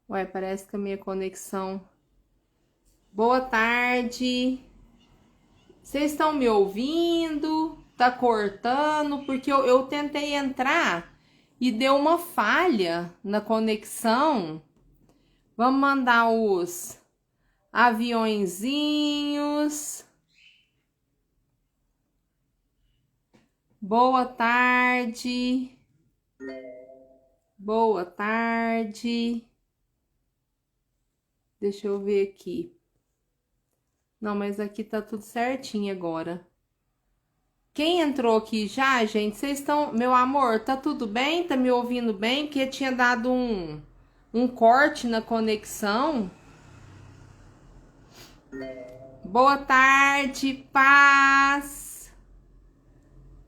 Ué, parece que a minha conexão... Boa tarde. Vocês estão me ouvindo? Tá cortando? Porque eu tentei entrar e deu uma falha na conexão. Vamos mandar os aviõezinhos. Boa tarde. Boa tarde. Deixa eu ver aqui. Não, mas aqui tá tudo certinho agora. Quem entrou aqui já, gente? Vocês estão... Meu amor, tá tudo bem? Tá me ouvindo bem? Porque tinha dado um corte na conexão. Boa tarde, paz.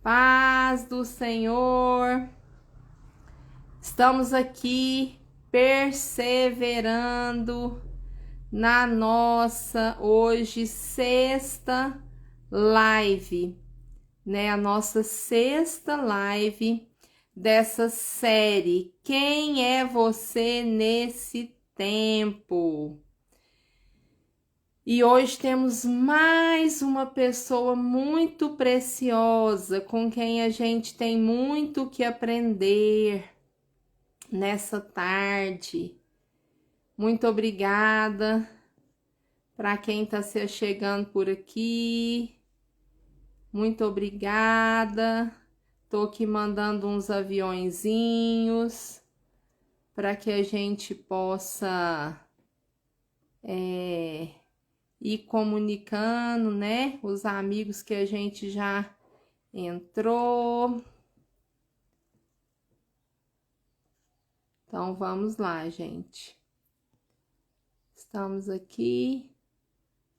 Paz do Senhor. Estamos aqui perseverando na nossa hoje sexta live, né? A nossa sexta live dessa série Quem é você nesse tempo? E hoje temos mais uma pessoa muito preciosa com quem a gente tem muito que aprender nessa tarde. Muito obrigada para quem está se chegando por aqui. Muito obrigada. Tô aqui mandando uns aviõezinhos para que a gente possa ir comunicando, né? Os amigos que a gente já entrou. Então vamos lá, gente. Estamos aqui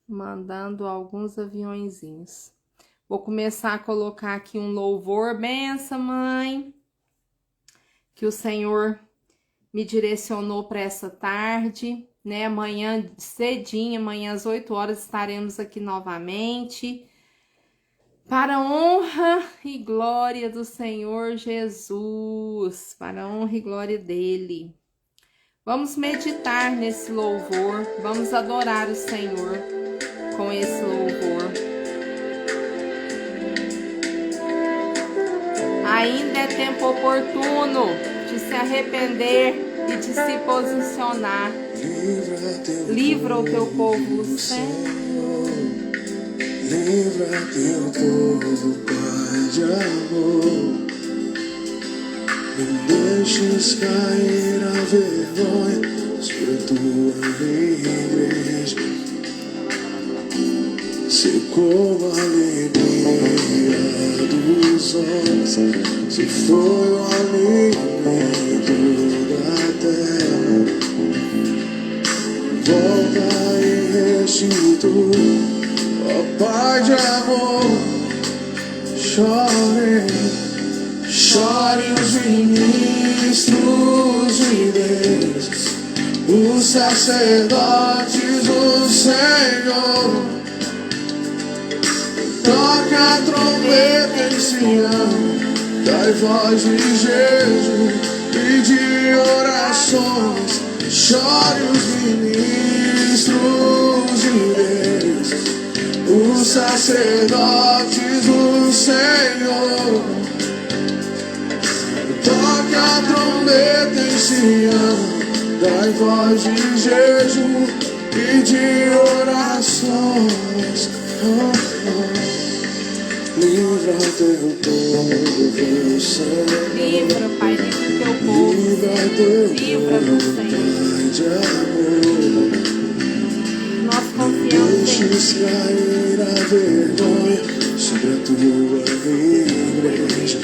mandando alguns aviõezinhos. Vou começar a colocar aqui um louvor. Benção, mãe, que o Senhor me direcionou para essa tarde, né? Amanhã cedinho, amanhã às 8 horas estaremos aqui novamente para a honra e glória do Senhor Jesus, para a honra e glória dele. Vamos meditar nesse louvor, vamos adorar o Senhor com esse louvor. Ainda é tempo oportuno de se arrepender e de se posicionar. Livra o teu povo, Senhor. Livra teu povo, Pai de amor. Não deixes cair a vergonha sobre a tua igreja. Secou a alegria dos homens, se foi o alimento da terra. Volta e restitui, ó Pai de amor. Chore os ministros de Deus, os sacerdotes do Senhor. Toca a trombeta em Sião, dai voz de jejum e de orações. Chore os ministros de Deus, os sacerdotes do Senhor. Toca a trombeta em Sião, dai voz de jejum e de orações. Livra teu povo, Senhor. Livra, Pai, livra teu povo. Livra-nos, Senhor. Nós confiamos em Deixes cair a vergonha sobre a tua igreja.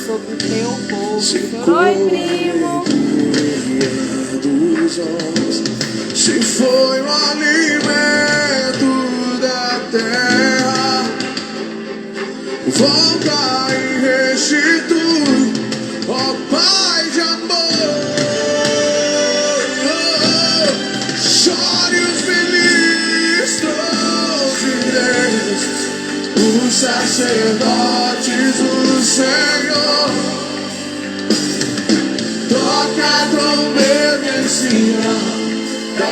sobre o teu povo. Secou a Oi, primo. alegria dos homens, se foi o alimento da terra. Volta e restitui, ó Pai de amor. Chore os ministros de Deus, os sacerdotes do Senhor. Toca a trombeta em si.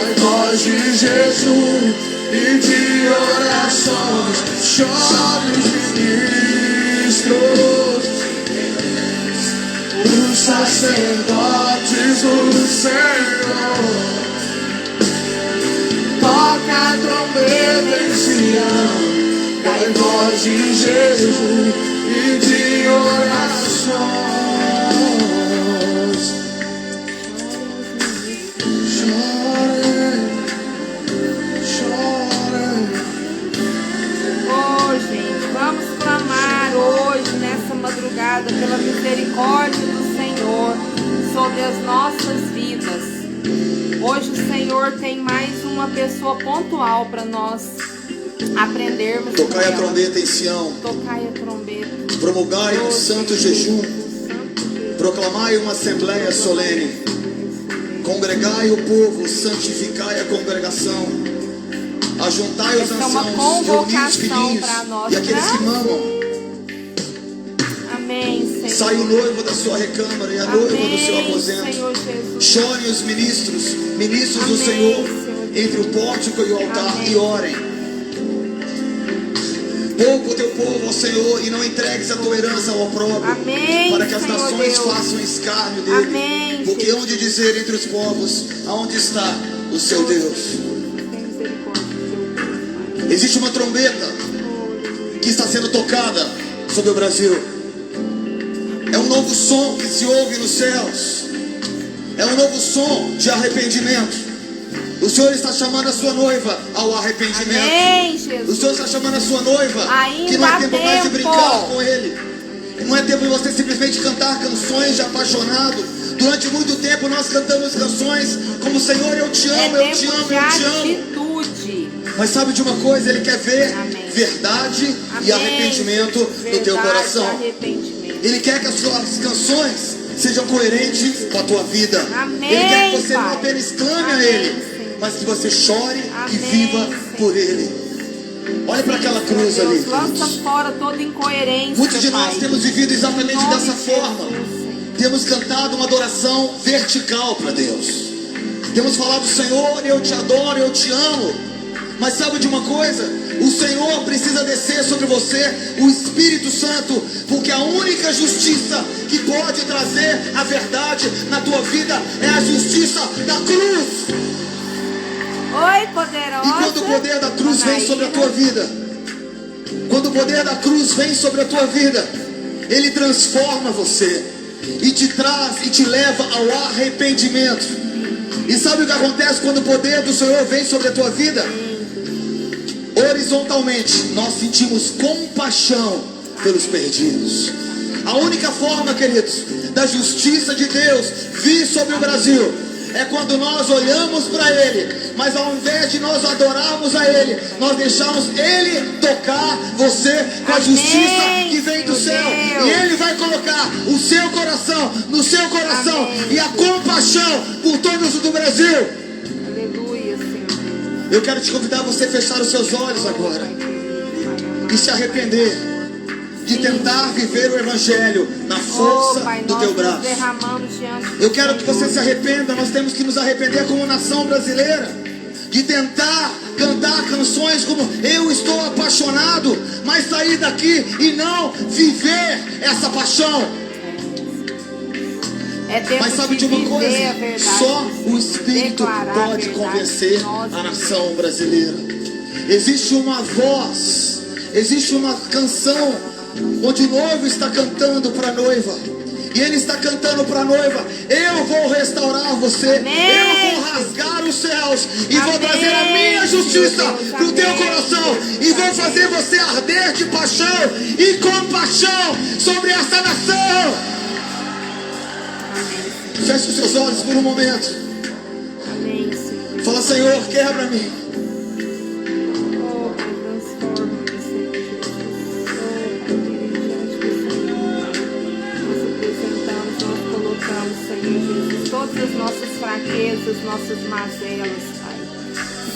dai voz de jejum e de orações. Chore os ministros, os sacerdotes do Senhor. Toca a trombeta em Sião, dai voz de jejum e de orações. Madrugada pela misericórdia do Senhor sobre as nossas vidas. Hoje o Senhor tem mais uma pessoa pontual para nós aprendermos. Tocai a trombeta em Sião. Tocai a trombeta. Promulgai um santo jejum. Proclamai uma assembleia solene. Congregai o povo, santificai a congregação. Ajuntai os anciãos, reunidos filhinhos e aqueles que mamam. Sai o noivo da sua recâmara e a noiva do seu aposento. Chorem os ministros do Senhor, entre o pórtico e o altar, e orem. Poupa o teu povo ao Senhor e não entregues a tua herança ao opróbrio, para que as nações façam escárnio dele. Porque onde dizer entre os povos, aonde está o seu Deus? Existe uma trombeta que está sendo tocada sobre o Brasil. É um novo som que se ouve nos céus. É um novo som de arrependimento. O Senhor está chamando a sua noiva ao arrependimento. Amém, Jesus. O Senhor está chamando a sua noiva, ainda que não é tempo mais de brincar com Ele. Não é tempo de você simplesmente cantar canções de apaixonado. Durante muito tempo nós cantamos canções como Senhor, eu te amo, eu te amo, eu te amo. Atitude. Mas sabe de uma coisa? Ele quer ver verdade e arrependimento no teu coração. Ele quer que as suas canções sejam coerentes com a tua vida. Amém, Ele quer que você Pai. não apenas clame a Ele, mas que você chore e viva por Ele. Olha para aquela cruz ali. Lança fora toda incoerência. Muitos de nós Pai. temos vivido exatamente dessa Jesus, forma. Temos cantado uma adoração vertical para Deus. Temos falado, Senhor, eu te adoro, eu te amo. Mas sabe de uma coisa? O Senhor precisa descer sobre você, o Espírito Santo, porque a única justiça que pode trazer a verdade na tua vida é a justiça da cruz. Oi, poderosa. E quando o poder da cruz vem sobre a tua vida, quando o poder da cruz vem sobre a tua vida, ele transforma você e te traz e te leva ao arrependimento. E sabe o que acontece quando o poder do Senhor vem sobre a tua vida? Horizontalmente, nós sentimos compaixão pelos perdidos. A única forma, queridos, da justiça de Deus vir sobre o Brasil é quando nós olhamos para Ele, mas ao invés de nós adorarmos a Ele, nós deixamos Ele tocar você com a justiça que vem do céu. E Ele vai colocar o seu coração no seu coração e a compaixão por todos do Brasil. Eu quero te convidar a você fechar os seus olhos agora e se arrepender de tentar viver o Evangelho na força do teu braço. Eu quero que você se arrependa. Nós temos que nos arrepender como nação brasileira de tentar cantar canções como eu estou apaixonado, mas sair daqui e não viver essa paixão. Mas sabe de uma coisa? Só o Espírito pode convencer a nação brasileira. Existe uma voz, existe uma canção onde o noivo está cantando para a noiva. E ele está cantando para a noiva: eu vou restaurar você, eu vou rasgar os céus e vou trazer a minha justiça para o teu coração e vou fazer você arder de paixão e compaixão sobre essa nação. Feche os seus olhos por um momento. Fala, Senhor, quebra-me. Todas as nossas fraquezas, nossas mazelas, Pai.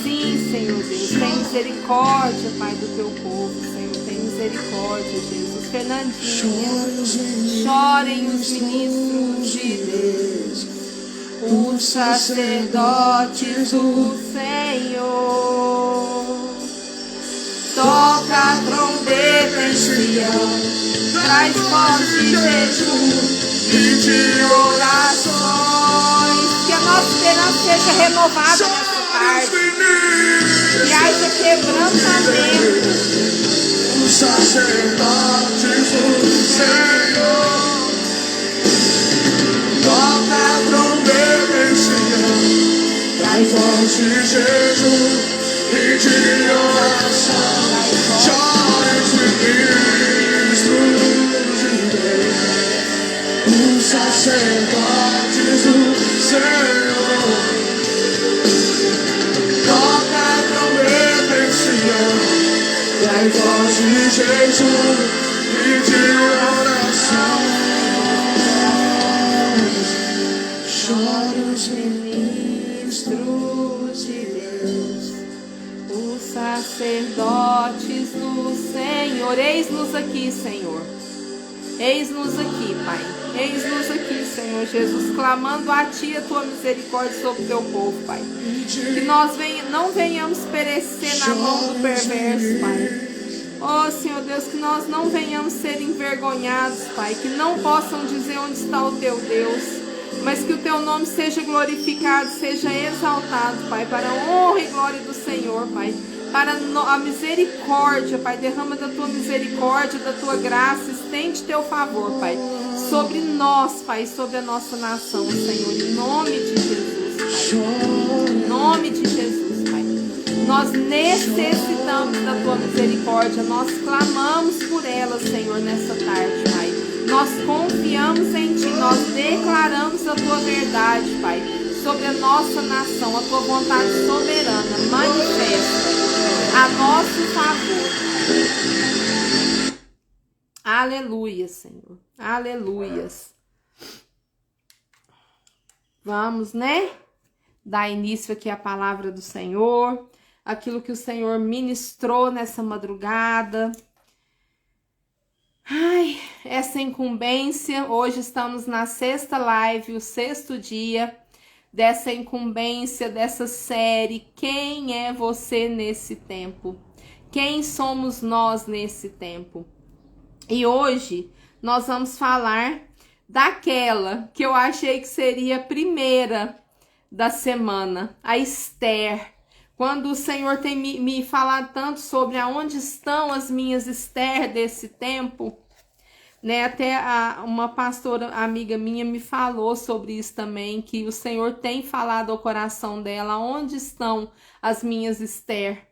Sim, Senhor Deus, tem misericórdia, Pai, do teu povo, Senhor, tem misericórdia, Jesus. Fernandinha, chorem os ministros de Deus. os sacerdotes do Senhor. Toca a trombeta em Sião, traz forte jejum e de orações. Que a nossa esperança seja renovada nessa tarde, que haja quebrantamento. Os sacerdotes do Senhor, toca a trombeta em Sião, traz forte jejum e de oração. Chora os ministros de Deus, os sacerdotes do Senhor. Toca a trombeta em Sião, traz voz de jejum e de oração. Chora os Ministros de Deus, os sacerdotes do Senhor. Eis-nos aqui, Senhor. Eis-nos aqui, Pai. Eis-nos aqui, Senhor Jesus, clamando a Ti a Tua misericórdia sobre o Teu povo, Pai. Que nós não venhamos perecer na mão do perverso, Pai. Oh, Senhor Deus, que nós não venhamos ser envergonhados, Pai. Que não possam dizer onde está o Teu Deus, mas que o Teu nome seja glorificado, seja exaltado, Pai, para a honra e glória do Senhor, Pai. Para a misericórdia, Pai, derrama da Tua misericórdia, da Tua graça, estende Teu favor, Pai, sobre nós, Pai, sobre a nossa nação, Senhor, em nome de Jesus, Pai. Em nome de Jesus, Pai. Nós necessitamos da Tua misericórdia, nós clamamos por ela, Senhor, nessa tarde, Pai. Nós confiamos em Ti, nós declaramos a Tua verdade, Pai, sobre a nossa nação, a Tua vontade soberana, manifesta a nosso favor. Aleluia, Senhor. Aleluias. Vamos, né? Dar início aqui à palavra do Senhor, aquilo que o Senhor ministrou nessa madrugada. Ai, essa incumbência, hoje estamos na 6ª live, o 6º dia dessa incumbência, dessa série, quem é você nesse tempo? Quem somos nós nesse tempo? E hoje nós vamos falar daquela que eu achei que seria a primeira da semana, a Esther. Quando o Senhor tem me falado tanto sobre aonde estão as minhas Esther desse tempo, né? Até uma pastora amiga minha me falou sobre isso também, que o Senhor tem falado ao coração dela, onde estão as minhas Esther?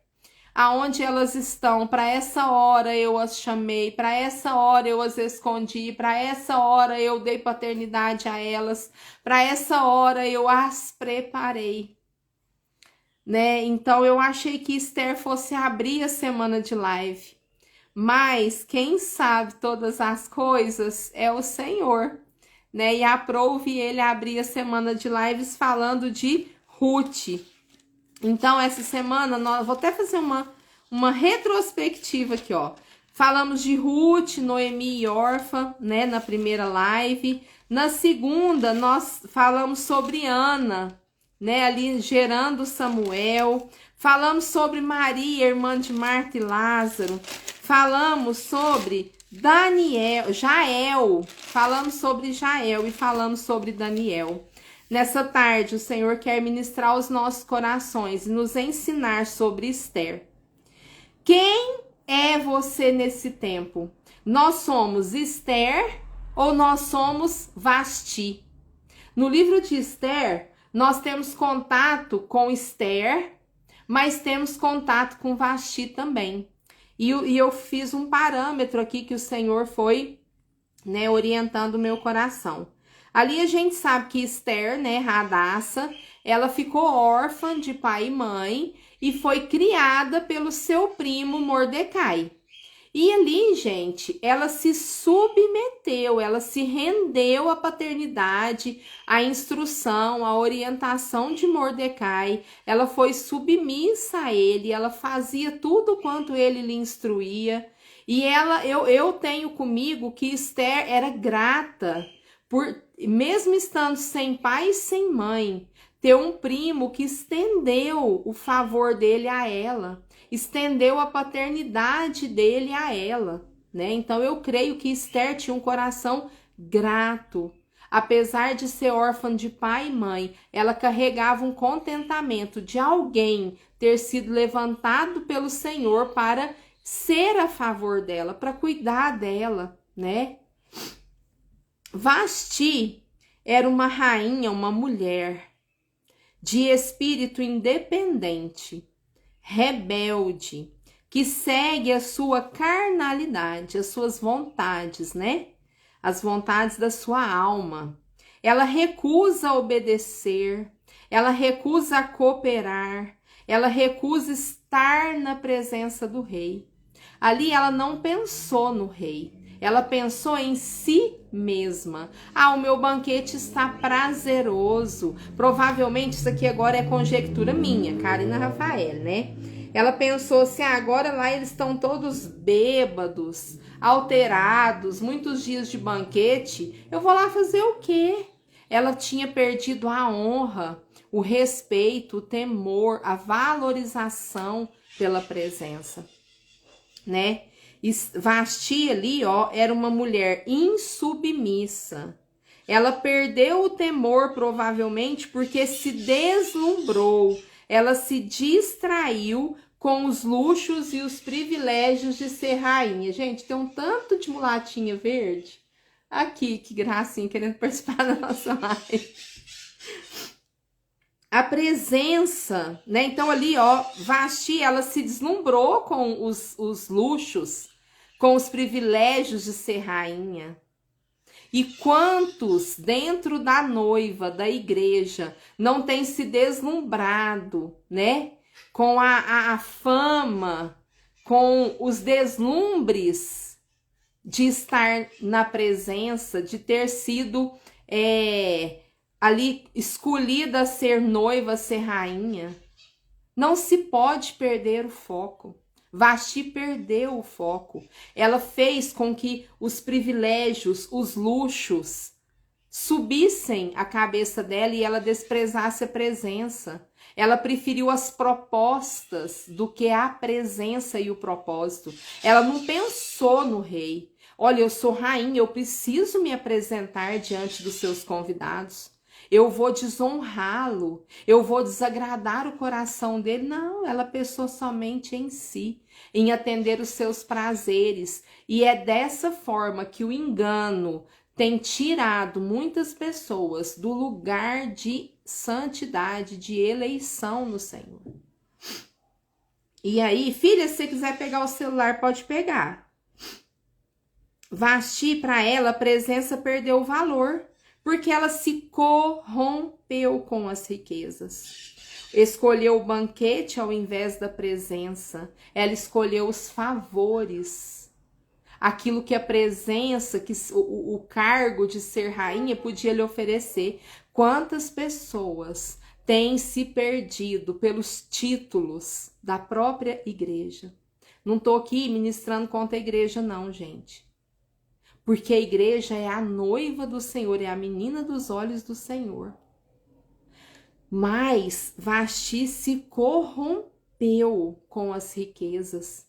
Aonde elas estão? Para essa hora eu as chamei, para essa hora eu as escondi, para essa hora eu dei paternidade a elas, para essa hora eu as preparei, né? Então eu achei que Esther fosse abrir a semana de live, mas quem sabe todas as coisas é o Senhor, né? E aprouve ele abrir a semana de lives falando de Ruth. Então, essa semana, vou até fazer uma retrospectiva aqui, ó. Falamos de Ruth, Noemi e Orfa, né, na primeira live. Na segunda, nós falamos sobre Ana, né, ali gerando Samuel. Falamos sobre Maria, irmã de Marta e Lázaro. Falamos sobre Jael. Falamos sobre Jael e falamos sobre Daniel. Nessa tarde, o Senhor quer ministrar aos nossos corações e nos ensinar sobre Esther. Quem é você nesse tempo? Nós somos Esther ou nós somos Vasti? No livro de Esther, nós temos contato com Esther, mas temos contato com Vasti também. E eu fiz um parâmetro aqui que o Senhor foi, né, orientando o meu coração. Ali a gente sabe que Esther, né, Radassa, ela ficou órfã de pai e mãe e foi criada pelo seu primo Mordecai. E ali, gente, ela se submeteu, ela se rendeu à paternidade, à instrução, à orientação de Mordecai. Ela foi submissa a ele, ela fazia tudo quanto ele lhe instruía. E eu tenho comigo que Esther era grata por mesmo estando sem pai e sem mãe, ter um primo que estendeu o favor dele a ela, estendeu a paternidade dele a ela, né? Então eu creio que Esther tinha um coração grato. Apesar de ser órfã de pai e mãe, ela carregava um contentamento de alguém ter sido levantado pelo Senhor para ser a favor dela, para cuidar dela, né? Vasti era uma rainha, uma mulher de espírito independente, rebelde, que segue a sua carnalidade, as suas vontades, né? As vontades da sua alma. Ela recusa obedecer, ela recusa cooperar, ela recusa estar na presença do rei. Ali ela não pensou no rei, ela pensou em si mesma. Ah, o meu banquete está prazeroso. Provavelmente isso aqui agora é conjectura minha, Karina Rafael, né? Ela pensou assim, agora lá eles estão todos bêbados, alterados, muitos dias de banquete, eu vou lá fazer o quê? Ela tinha perdido a honra, o respeito, o temor, a valorização pela presença, né? Vasti ali, ó, era uma mulher insubmissa. Ela perdeu o temor, provavelmente, porque se deslumbrou. Ela se distraiu com os luxos e os privilégios de ser rainha. Gente, tem um tanto de mulatinha verde. Aqui, que gracinha, querendo participar da nossa live. A presença, né? Então ali, ó, Vasti, ela se deslumbrou com os luxos, com os privilégios de ser rainha. E quantos dentro da noiva, da igreja, não tem se deslumbrado, né? Com a fama, com os deslumbres de estar na presença, de ter sido ali escolhida a ser noiva, a ser rainha. Não se pode perder o foco. Vasti perdeu o foco. Ela fez com que os privilégios, os luxos, subissem a cabeça dela e ela desprezasse a presença. Ela preferiu as propostas do que a presença e o propósito. Ela não pensou no rei. Olha, eu sou rainha, eu preciso me apresentar diante dos seus convidados. Eu vou desonrá-lo, eu vou desagradar o coração dele. Não, ela pensou somente em si, em atender os seus prazeres. E é dessa forma que o engano tem tirado muitas pessoas do lugar de santidade, de eleição no Senhor. E aí, filha, se você quiser pegar o celular, pode pegar. Vasti, para ela, a presença perdeu o valor, porque ela se corrompeu com as riquezas. Escolheu o banquete ao invés da presença. Ela escolheu os favores. Aquilo que a presença, que o cargo de ser rainha podia lhe oferecer. Quantas pessoas têm se perdido pelos títulos da própria igreja? Não estou aqui ministrando contra a igreja, não, gente. Porque a igreja é a noiva do Senhor, é a menina dos olhos do Senhor. Mas Vasti se corrompeu com as riquezas.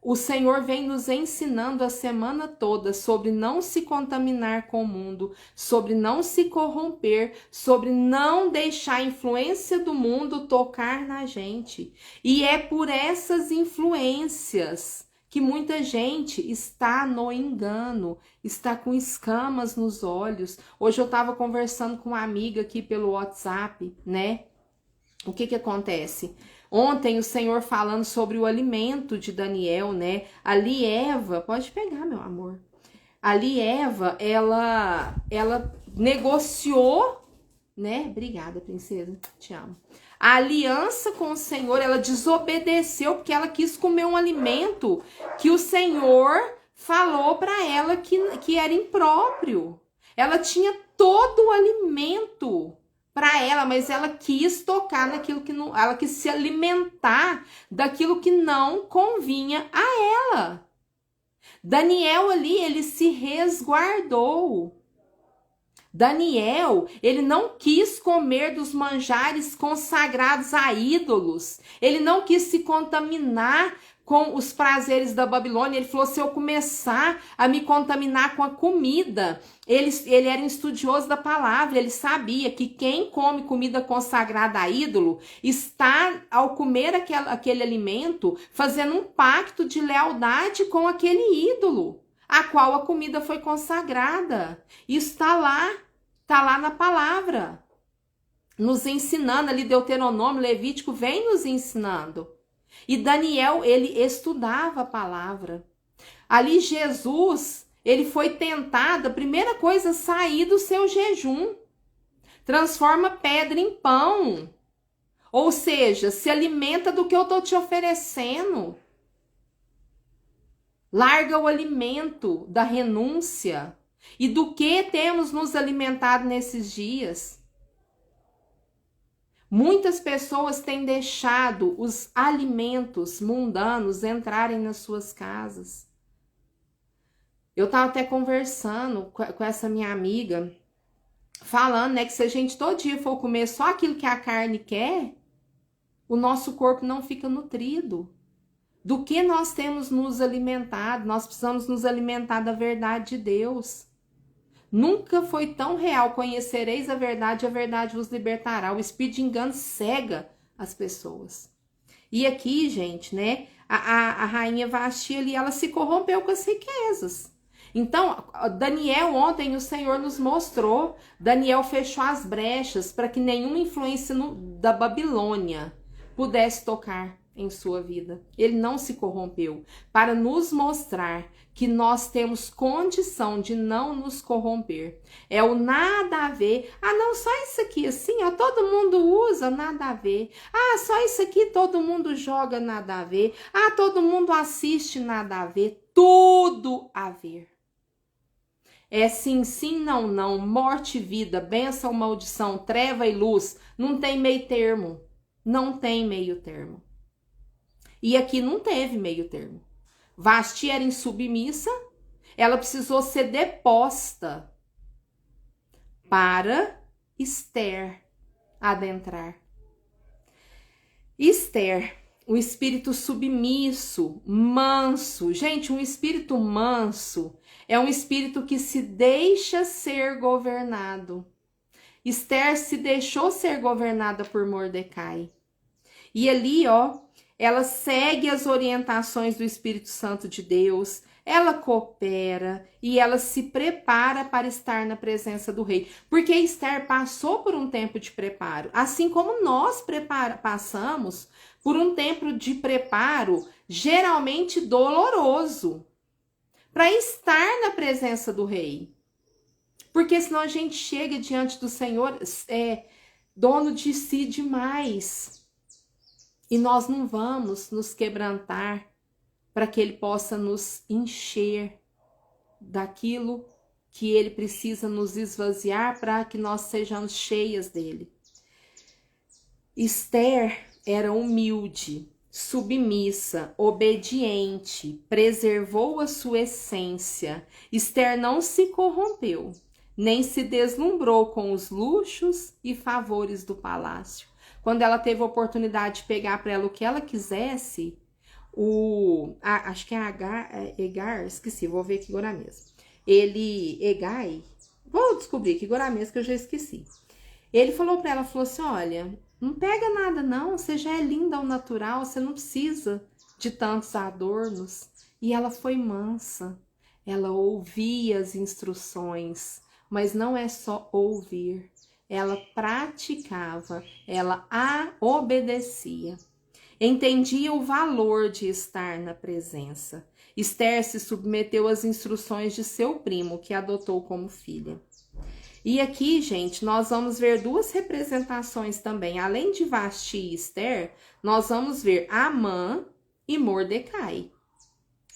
O Senhor vem nos ensinando a semana toda sobre não se contaminar com o mundo, sobre não se corromper, sobre não deixar a influência do mundo tocar na gente. E é por essas influências que muita gente está no engano, está com escamas nos olhos. Hoje eu estava conversando com uma amiga aqui pelo WhatsApp, né? O que acontece? Ontem o Senhor falando sobre o alimento de Daniel, né? Ali Eva, pode pegar, meu amor. Ali Eva, ela negociou, né? Obrigada, princesa, te amo. A aliança com o Senhor, ela desobedeceu porque ela quis comer um alimento que o Senhor falou para ela que era impróprio. Ela tinha todo o alimento para ela, mas ela quis tocar naquilo que não, ela quis se alimentar daquilo que não convinha a ela. Daniel ali, ele se resguardou. Daniel, ele não quis comer dos manjares consagrados a ídolos. Ele não quis se contaminar com os prazeres da Babilônia. Ele falou, se eu começar a me contaminar com a comida, ele era um estudioso da palavra, ele sabia que quem come comida consagrada a ídolo está, ao comer aquele alimento, fazendo um pacto de lealdade com aquele ídolo, a qual a comida foi consagrada. Isso está lá na palavra, nos ensinando ali, Deuteronômio, Levítico, vem nos ensinando. E Daniel, ele estudava a palavra. Ali Jesus, ele foi tentado, a primeira coisa, sair do seu jejum. Transforma pedra em pão. Ou seja, se alimenta do que eu estou te oferecendo. Larga o alimento da renúncia. E do que temos nos alimentado nesses dias? Muitas pessoas têm deixado os alimentos mundanos entrarem nas suas casas. Eu estava até conversando com essa minha amiga, falando, né, que se a gente todo dia for comer só aquilo que a carne quer, o nosso corpo não fica nutrido. Do que nós temos nos alimentado? Nós precisamos nos alimentar da verdade de Deus. Nunca foi tão real, conhecereis a verdade vos libertará. O espírito de engano cega as pessoas. E aqui, gente, né, a rainha Vasti ali, ela se corrompeu com as riquezas. Então, Daniel, ontem o Senhor nos mostrou, Daniel fechou as brechas para que nenhuma influência da Babilônia pudesse tocar em sua vida. Ele não se corrompeu, para nos mostrar que nós temos condição de não nos corromper. É o nada a ver. Ah, não, só isso aqui assim, ó, todo mundo usa, nada a ver. Ah, só isso aqui todo mundo joga, nada a ver. Ah, todo mundo assiste, nada a ver. Tudo a ver. É sim, sim, não, não, morte e vida, bênção, maldição, treva e luz. Não tem meio termo. Não tem meio termo. E aqui não teve meio termo. Vasti era insubmissa, ela precisou ser deposta para Esther adentrar. Esther, um espírito submisso, manso. Gente, um espírito manso é um espírito que se deixa ser governado. Esther se deixou ser governada por Mordecai. E ali, ó, ela segue as orientações do Espírito Santo de Deus, ela coopera e ela se prepara para estar na presença do rei. Porque Esther passou por um tempo de preparo, assim como nós passamos por um tempo de preparo geralmente doloroso, para estar na presença do rei. Porque senão a gente chega diante do Senhor dono de si demais. E nós não vamos nos quebrantar para que Ele possa nos encher daquilo que Ele precisa nos esvaziar para que nós sejamos cheias dEle. Esther era humilde, submissa, obediente, preservou a sua essência. Esther não se corrompeu, nem se deslumbrou com os luxos e favores do palácio. Quando ela teve a oportunidade de pegar para ela o que ela quisesse, acho que é Egar, esqueci, vou ver aqui agora mesmo. Egai, vou descobrir aqui agora mesmo que eu já esqueci. Ele falou para ela, falou assim, olha, não pega nada não, você já é linda ao natural, você não precisa de tantos adornos. E ela foi mansa, ela ouvia as instruções, mas não é só ouvir. Ela praticava, ela obedecia. Entendia o valor de estar na presença. Esther se submeteu às instruções de seu primo, que a adotou como filha. E aqui, gente, nós vamos ver duas representações também. Além de Vasti e Esther, nós vamos ver Amã e Mordecai.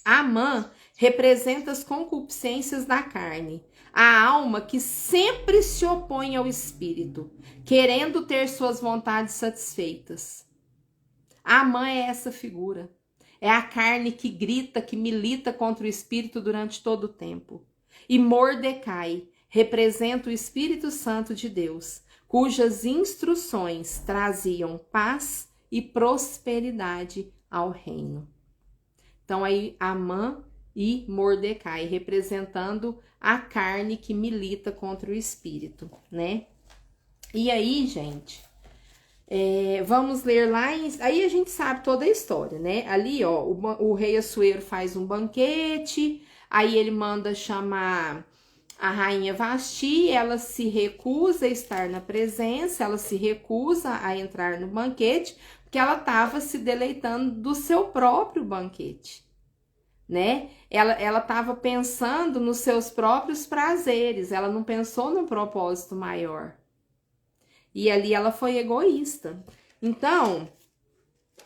Amã representa as concupiscências da carne, a alma que sempre se opõe ao espírito, querendo ter suas vontades satisfeitas. Amã é essa figura. É a carne que grita, que milita contra o espírito durante todo o tempo. E Mordecai representa o Espírito Santo de Deus, cujas instruções traziam paz e prosperidade ao reino. Então aí Amã e Mordecai representando a carne que milita contra o espírito, né? E aí, gente, vamos ler lá, aí a gente sabe toda a história, né? Ali, ó, o rei Assuero faz um banquete, aí ele manda chamar a rainha Vasti, ela se recusa a estar na presença, ela se recusa a entrar no banquete, porque ela estava se deleitando do seu próprio banquete, né? Ela estava pensando nos seus próprios prazeres, ela não pensou num propósito maior. E ali ela foi egoísta. Então,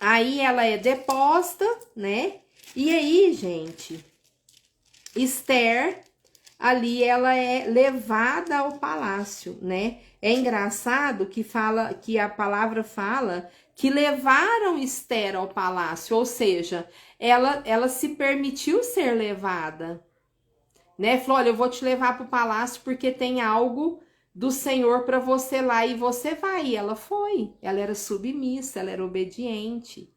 aí ela é deposta, né? E aí, gente, Esther, ali ela é levada ao palácio, né? É engraçado que a palavra fala que levaram Esther ao palácio, ou seja, ela se permitiu ser levada, né? Falou, olha, eu vou te levar para o palácio porque tem algo do Senhor para você lá, e você vai. E ela foi, ela era submissa, ela era obediente.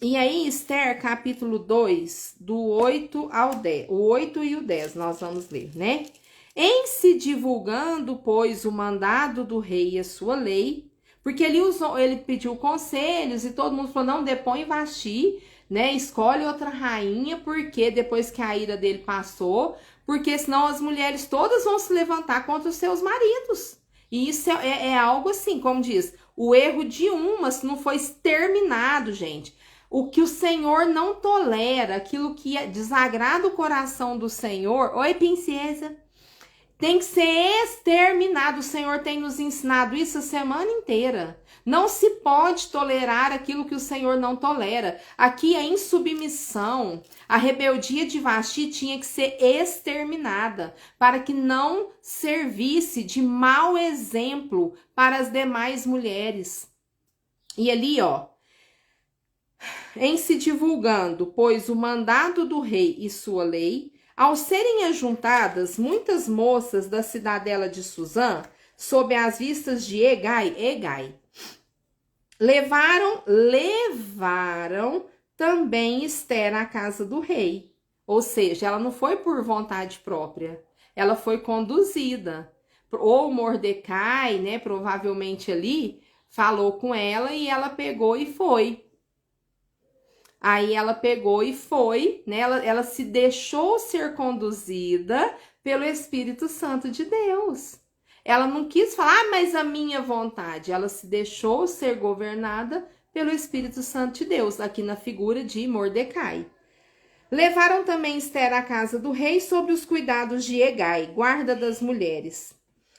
E aí, Esther, capítulo 2, do 8 ao 10, o 8 e o 10, nós vamos ler, né? Em se divulgando, pois, o mandado do rei e a sua lei, porque ele pediu conselhos e todo mundo falou, não, depõe Vasti, né? Escolhe outra rainha, porque depois que a ira dele passou, porque senão as mulheres todas vão se levantar contra os seus maridos. E isso é algo assim, como diz, o erro de uma, se não foi exterminado, gente. O que o Senhor não tolera, aquilo que desagrada o coração do Senhor, oi, princesa, tem que ser exterminado. O Senhor tem nos ensinado isso a semana inteira. Não se pode tolerar aquilo que o Senhor não tolera. Aqui a insubmissão, a rebeldia de Vasti tinha que ser exterminada para que não servisse de mau exemplo para as demais mulheres. E ali, ó, em se divulgando, pois, o mandado do rei e sua lei, ao serem ajuntadas muitas moças da cidadela de Suzã, sob as vistas de Hegai, levaram também Esther à casa do rei. Ou seja, ela não foi por vontade própria, ela foi conduzida. Ou Mordecai, né, provavelmente ali, falou com ela e ela pegou e foi. Aí ela pegou e foi, né? Ela se deixou ser conduzida pelo Espírito Santo de Deus. Ela não quis falar, mas a minha vontade. Ela se deixou ser governada pelo Espírito Santo de Deus, aqui na figura de Mordecai. Levaram também Esther à casa do rei sob os cuidados de Hegai, guarda das mulheres.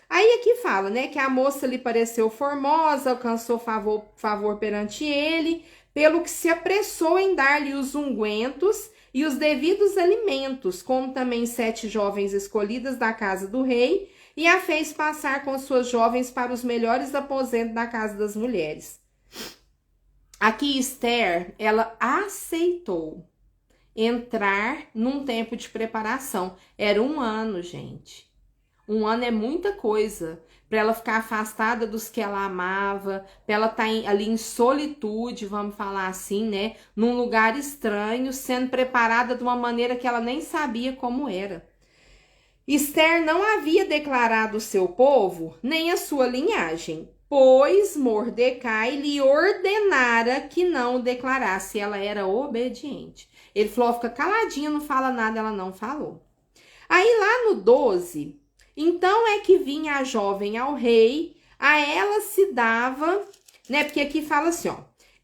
Aí aqui fala, né, que a moça lhe pareceu formosa, alcançou favor perante ele, pelo que se apressou em dar-lhe os ungüentos e os devidos alimentos, como também 7 jovens escolhidas da casa do rei, e a fez passar com suas jovens para os melhores aposentos da casa das mulheres. Aqui Esther, ela aceitou entrar num tempo de preparação. Era 1 ano, gente. 1 ano é muita coisa. Para ela ficar afastada dos que ela amava, para ela estar ali em solitude, vamos falar assim, né? Num lugar estranho, sendo preparada de uma maneira que ela nem sabia como era. Esther não havia declarado o seu povo, nem a sua linhagem, pois Mordecai lhe ordenara que não o declarasse. Ela era obediente. Ele falou, fica caladinha, não fala nada, ela não falou. Aí lá no 12... Então é que vinha a jovem ao rei, a ela se dava, né? Porque aqui fala assim, ó.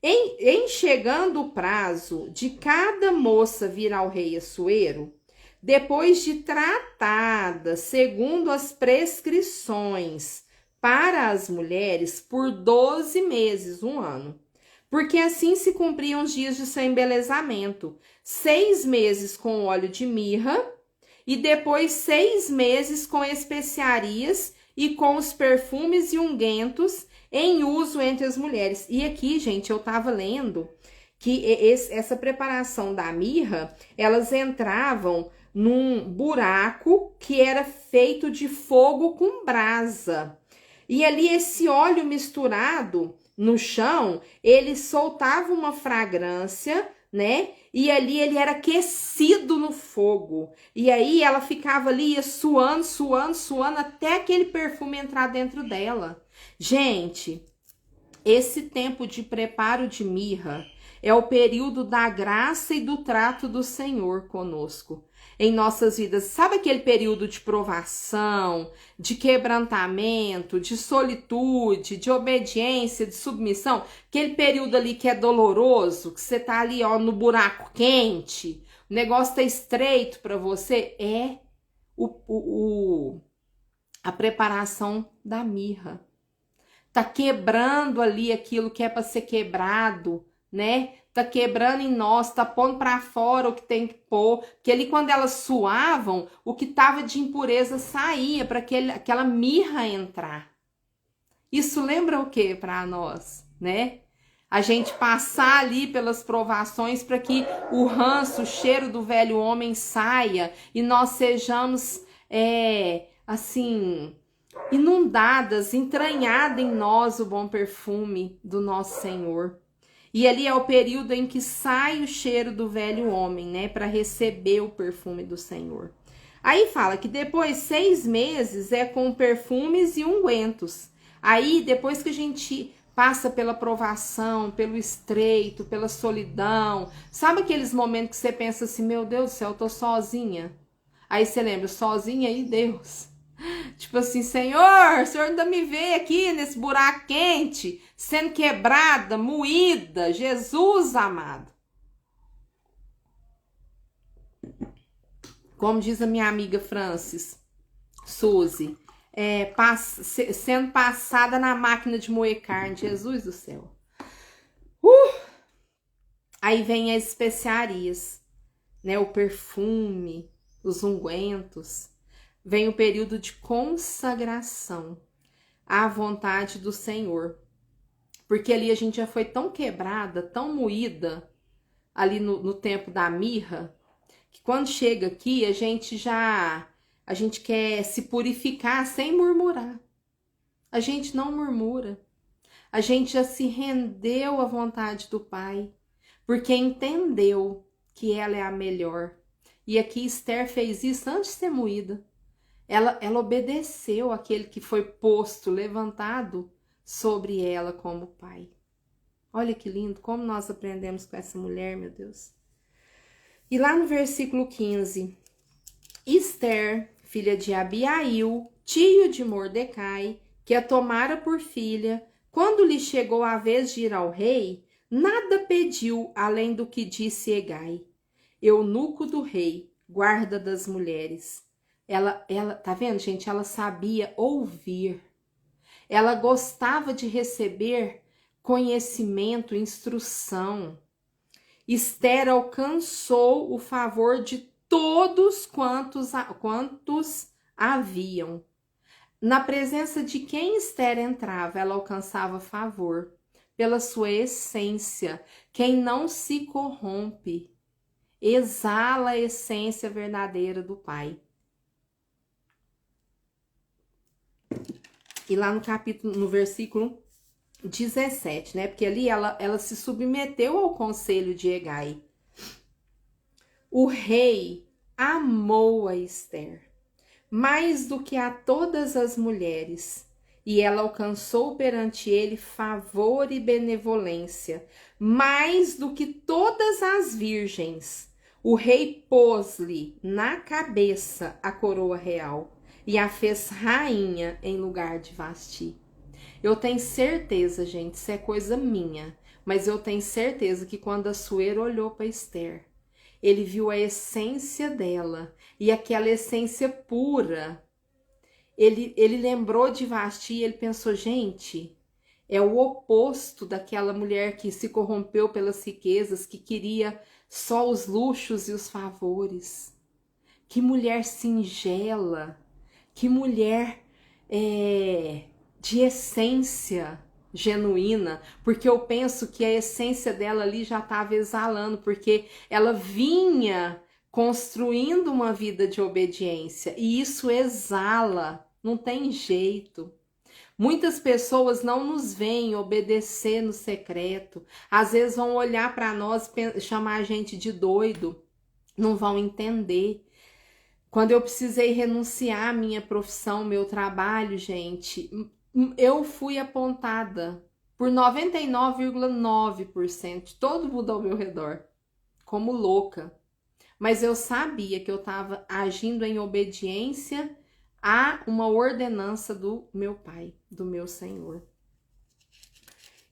Em chegando o prazo de cada moça vir ao rei Assuero, depois de tratada segundo as prescrições para as mulheres por 12 meses, 1 ano. Porque assim se cumpriam os dias de seu embelezamento, 6 meses com óleo de mirra, e depois 6 meses com especiarias e com os perfumes e ungüentos em uso entre as mulheres. E aqui, gente, eu tava lendo que essa preparação da mirra, elas entravam num buraco que era feito de fogo com brasa. E ali esse óleo misturado no chão, ele soltava uma fragrância, né? E ali ele era aquecido no fogo. E aí ela ficava ali suando, suando, suando, até aquele perfume entrar dentro dela. Gente, esse tempo de preparo de mirra é o período da graça e do trato do Senhor conosco em nossas vidas. Sabe aquele período de provação, de quebrantamento, de solitude, de obediência, de submissão? Aquele período ali que é doloroso, que você tá ali, ó, no buraco quente, o negócio tá estreito para você, é a preparação da mirra. Tá quebrando ali aquilo que é para ser quebrado, né? Tá quebrando em nós, tá pondo para fora o que tem que pôr. Porque ali quando elas suavam, o que tava de impureza saía para aquela mirra entrar. Isso lembra o que para nós, né? A gente passar ali pelas provações para que o ranço, o cheiro do velho homem saia e nós sejamos, assim, inundadas, entranhada em nós o bom perfume do nosso Senhor. E ali é o período em que sai o cheiro do velho homem, né, para receber o perfume do Senhor. Aí fala que depois 6 meses é com perfumes e ungüentos. Aí depois que a gente passa pela provação, pelo estreito, pela solidão, sabe aqueles momentos que você pensa assim, meu Deus do céu, eu tô sozinha. Aí você lembra, sozinha aí, Deus. Tipo assim, Senhor, o Senhor ainda me vê aqui nesse buraco quente, sendo quebrada, moída, Jesus amado. Como diz a minha amiga Francis, Suzy, sendo passada na máquina de moer carne, Jesus do céu. Aí vem as especiarias, né? O perfume, os ungüentos. Vem o período de consagração à vontade do Senhor. Porque ali a gente já foi tão quebrada, tão moída, ali no tempo da mirra, que quando chega aqui a gente quer se purificar sem murmurar. A gente não murmura. A gente já se rendeu à vontade do Pai, porque entendeu que ela é a melhor. E aqui Esther fez isso antes de ser moída. Ela obedeceu aquele que foi posto, levantado sobre ela como pai. Olha que lindo, como nós aprendemos com essa mulher, meu Deus. E lá no versículo 15, Esther, filha de Abiail, tio de Mordecai, que a tomara por filha, quando lhe chegou a vez de ir ao rei, nada pediu além do que disse Hegai, eunuco do rei, guarda das mulheres. Ela, tá vendo, gente? Ela sabia ouvir. Ela gostava de receber conhecimento, instrução. Esther alcançou o favor de todos quantos haviam. Na presença de quem Esther entrava, ela alcançava favor pela sua essência. Quem não se corrompe, exala a essência verdadeira do Pai. E lá no versículo 17, né? Porque ali ela se submeteu ao conselho de Hegai. O rei amou a Esther mais do que a todas as mulheres, e ela alcançou perante ele favor e benevolência, mais do que todas as virgens. O rei pôs-lhe na cabeça a coroa real e a fez rainha em lugar de Vasti. Eu tenho certeza, gente, isso é coisa minha, mas eu tenho certeza que quando Assuero olhou para Esther, ele viu a essência dela, e aquela essência pura, ele lembrou de Vasti e ele pensou, gente, é o oposto daquela mulher que se corrompeu pelas riquezas, que queria só os luxos e os favores. Que mulher singela, que mulher de essência genuína, porque eu penso que a essência dela ali já estava exalando, porque ela vinha construindo uma vida de obediência. E isso exala, não tem jeito. Muitas pessoas não nos veem obedecer no secreto. Às vezes vão olhar para nós, chamar a gente de doido. Não vão entender. Quando eu precisei renunciar à minha profissão, meu trabalho, gente, eu fui apontada por 99,9% de todo mundo ao meu redor como louca. Mas eu sabia que eu estava agindo em obediência a uma ordenança do meu Pai, do meu Senhor.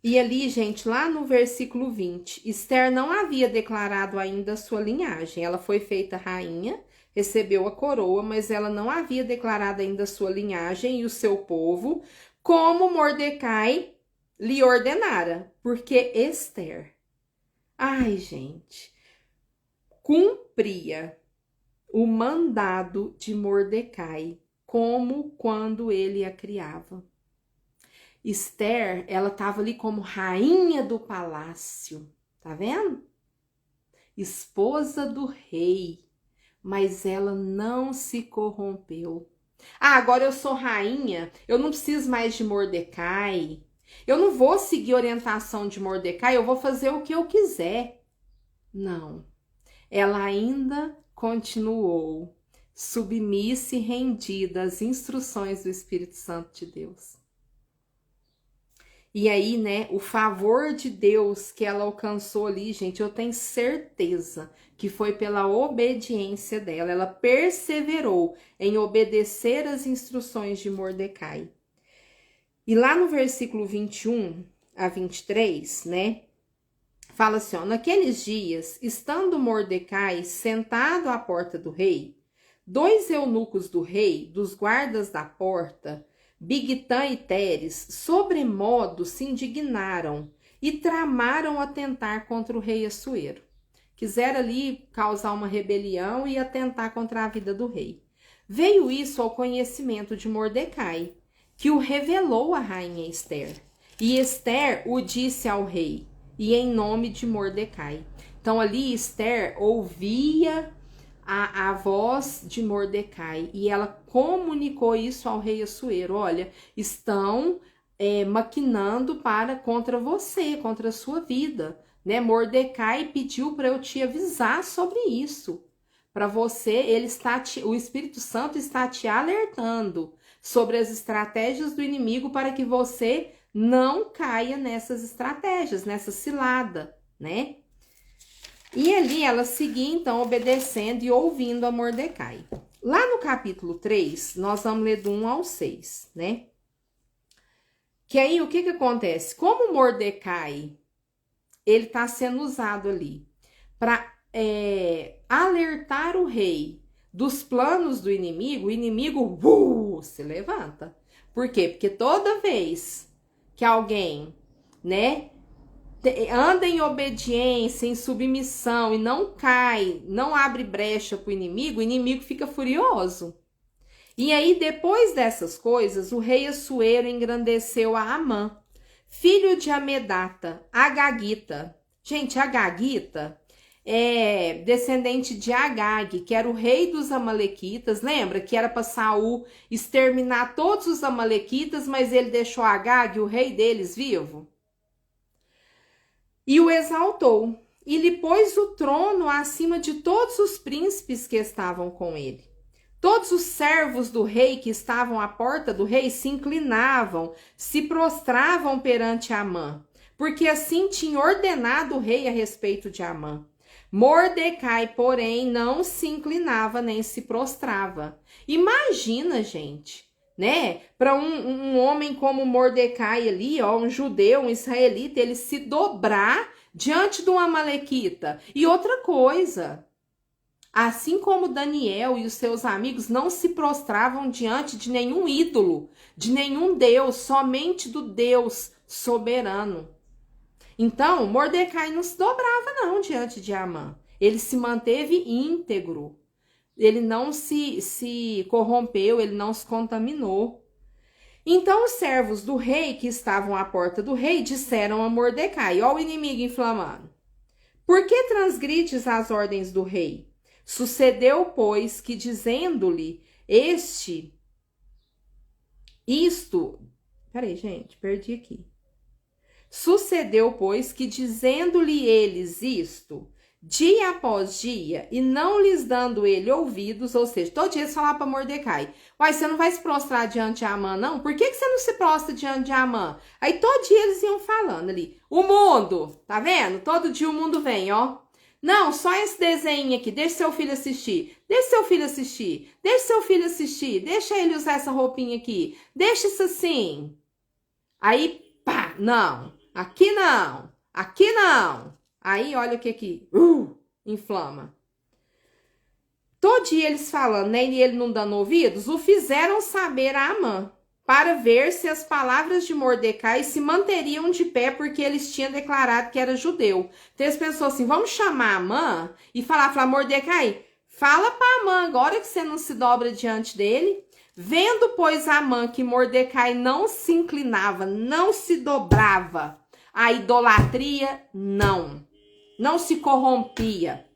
E ali, gente, lá no versículo 20, Esther não havia declarado ainda a sua linhagem. Ela foi feita rainha, recebeu a coroa, mas ela não havia declarado ainda a sua linhagem e o seu povo, como Mordecai lhe ordenara, porque Esther, ai, gente, cumpria o mandado de Mordecai, como quando ele a criava. Esther, ela estava ali como rainha do palácio, tá vendo? Esposa do rei, mas ela não se corrompeu. Ah, agora eu sou rainha, eu não preciso mais de Mordecai, eu não vou seguir orientação de Mordecai, eu vou fazer o que eu quiser. Não, ela ainda continuou submissa e rendida às instruções do Espírito Santo de Deus. E aí, né, o favor de Deus que ela alcançou ali, gente, eu tenho certeza que foi pela obediência dela. Ela perseverou em obedecer às instruções de Mordecai. E lá no versículo 21 a 23, né, fala assim, ó, naqueles dias, estando Mordecai sentado à porta do rei, 2 eunucos do rei, dos guardas da porta, Bigtã e Teres, sobremodo se indignaram e tramaram atentar contra o rei Assuero. Quiseram ali causar uma rebelião e atentar contra a vida do rei. Veio isso ao conhecimento de Mordecai, que o revelou à rainha Esther. E Esther o disse ao rei, e em nome de Mordecai. Então ali Esther ouvia a voz de Mordecai e ela comunicou isso ao rei Assuero. Olha, estão maquinando contra você, contra a sua vida, né? Mordecai pediu para eu te avisar sobre isso. Para você, o Espírito Santo está te alertando sobre as estratégias do inimigo para que você não caia nessas estratégias, nessa cilada, né? E ali ela seguia, então, obedecendo e ouvindo a Mordecai. Lá no capítulo 3, nós vamos ler do 1 ao 6, né? Que aí, o que acontece? Como Mordecai, ele tá sendo usado ali para alertar o rei dos planos do inimigo, o inimigo se levanta. Por quê? Porque toda vez que alguém, né, anda em obediência, em submissão e não cai, não abre brecha para o inimigo fica furioso. E aí, depois dessas coisas, o rei Assuero engrandeceu a Amã, filho de Amedata, Agagita. Gente, Agagita é descendente de Agag, que era o rei dos amalequitas. Lembra que era para Saul exterminar todos os amalequitas, mas ele deixou Agag, o rei deles, vivo? E o exaltou, e lhe pôs o trono acima de todos os príncipes que estavam com ele. Todos os servos do rei que estavam à porta do rei se inclinavam, se prostravam perante Amã, porque assim tinha ordenado o rei a respeito de Amã. Mordecai, porém, não se inclinava nem se prostrava. Imagina, gente, né? Para um homem como Mordecai ali, ó, um judeu, um israelita, ele se dobrar diante de um amalequita. E outra coisa, assim como Daniel e os seus amigos não se prostravam diante de nenhum ídolo, de nenhum Deus, somente do Deus soberano. Então, Mordecai não se dobrava não diante de Amã. Ele se manteve íntegro. Ele não se corrompeu, ele não se contaminou. Então os servos do rei que estavam à porta do rei disseram a Mordecai, ó o inimigo inflamando, por que transgrides as ordens do rei? Sucedeu, pois, que dizendo-lhe peraí, gente, perdi aqui. Sucedeu, pois, que dizendo-lhe eles isto, dia após dia, e não lhes dando ele ouvidos, ou seja, todo dia eles falavam para Mordecai, uai, você não vai se prostrar diante de Amã, não? Por que você não se prostra diante de Amã? Aí todo dia eles iam falando ali, o mundo, tá vendo? Todo dia o mundo vem, ó. Não, só esse desenho aqui, deixa seu filho assistir, deixa seu filho assistir, deixa seu filho assistir, deixa ele usar essa roupinha aqui, deixa isso assim. Aí, pá, não, aqui não, aqui não. Aí, olha o que aqui, inflama. Todo dia eles falando, né, e ele não dando ouvidos, o fizeram saber a Amã, para ver se as palavras de Mordecai se manteriam de pé, porque eles tinham declarado que era judeu. Então eles pensou assim, vamos chamar Amã e falar, Mordecai, fala para Amã agora que você não se dobra diante dele. Vendo, pois, Amã que Mordecai não se inclinava, não se dobrava, a idolatria não se corrompia,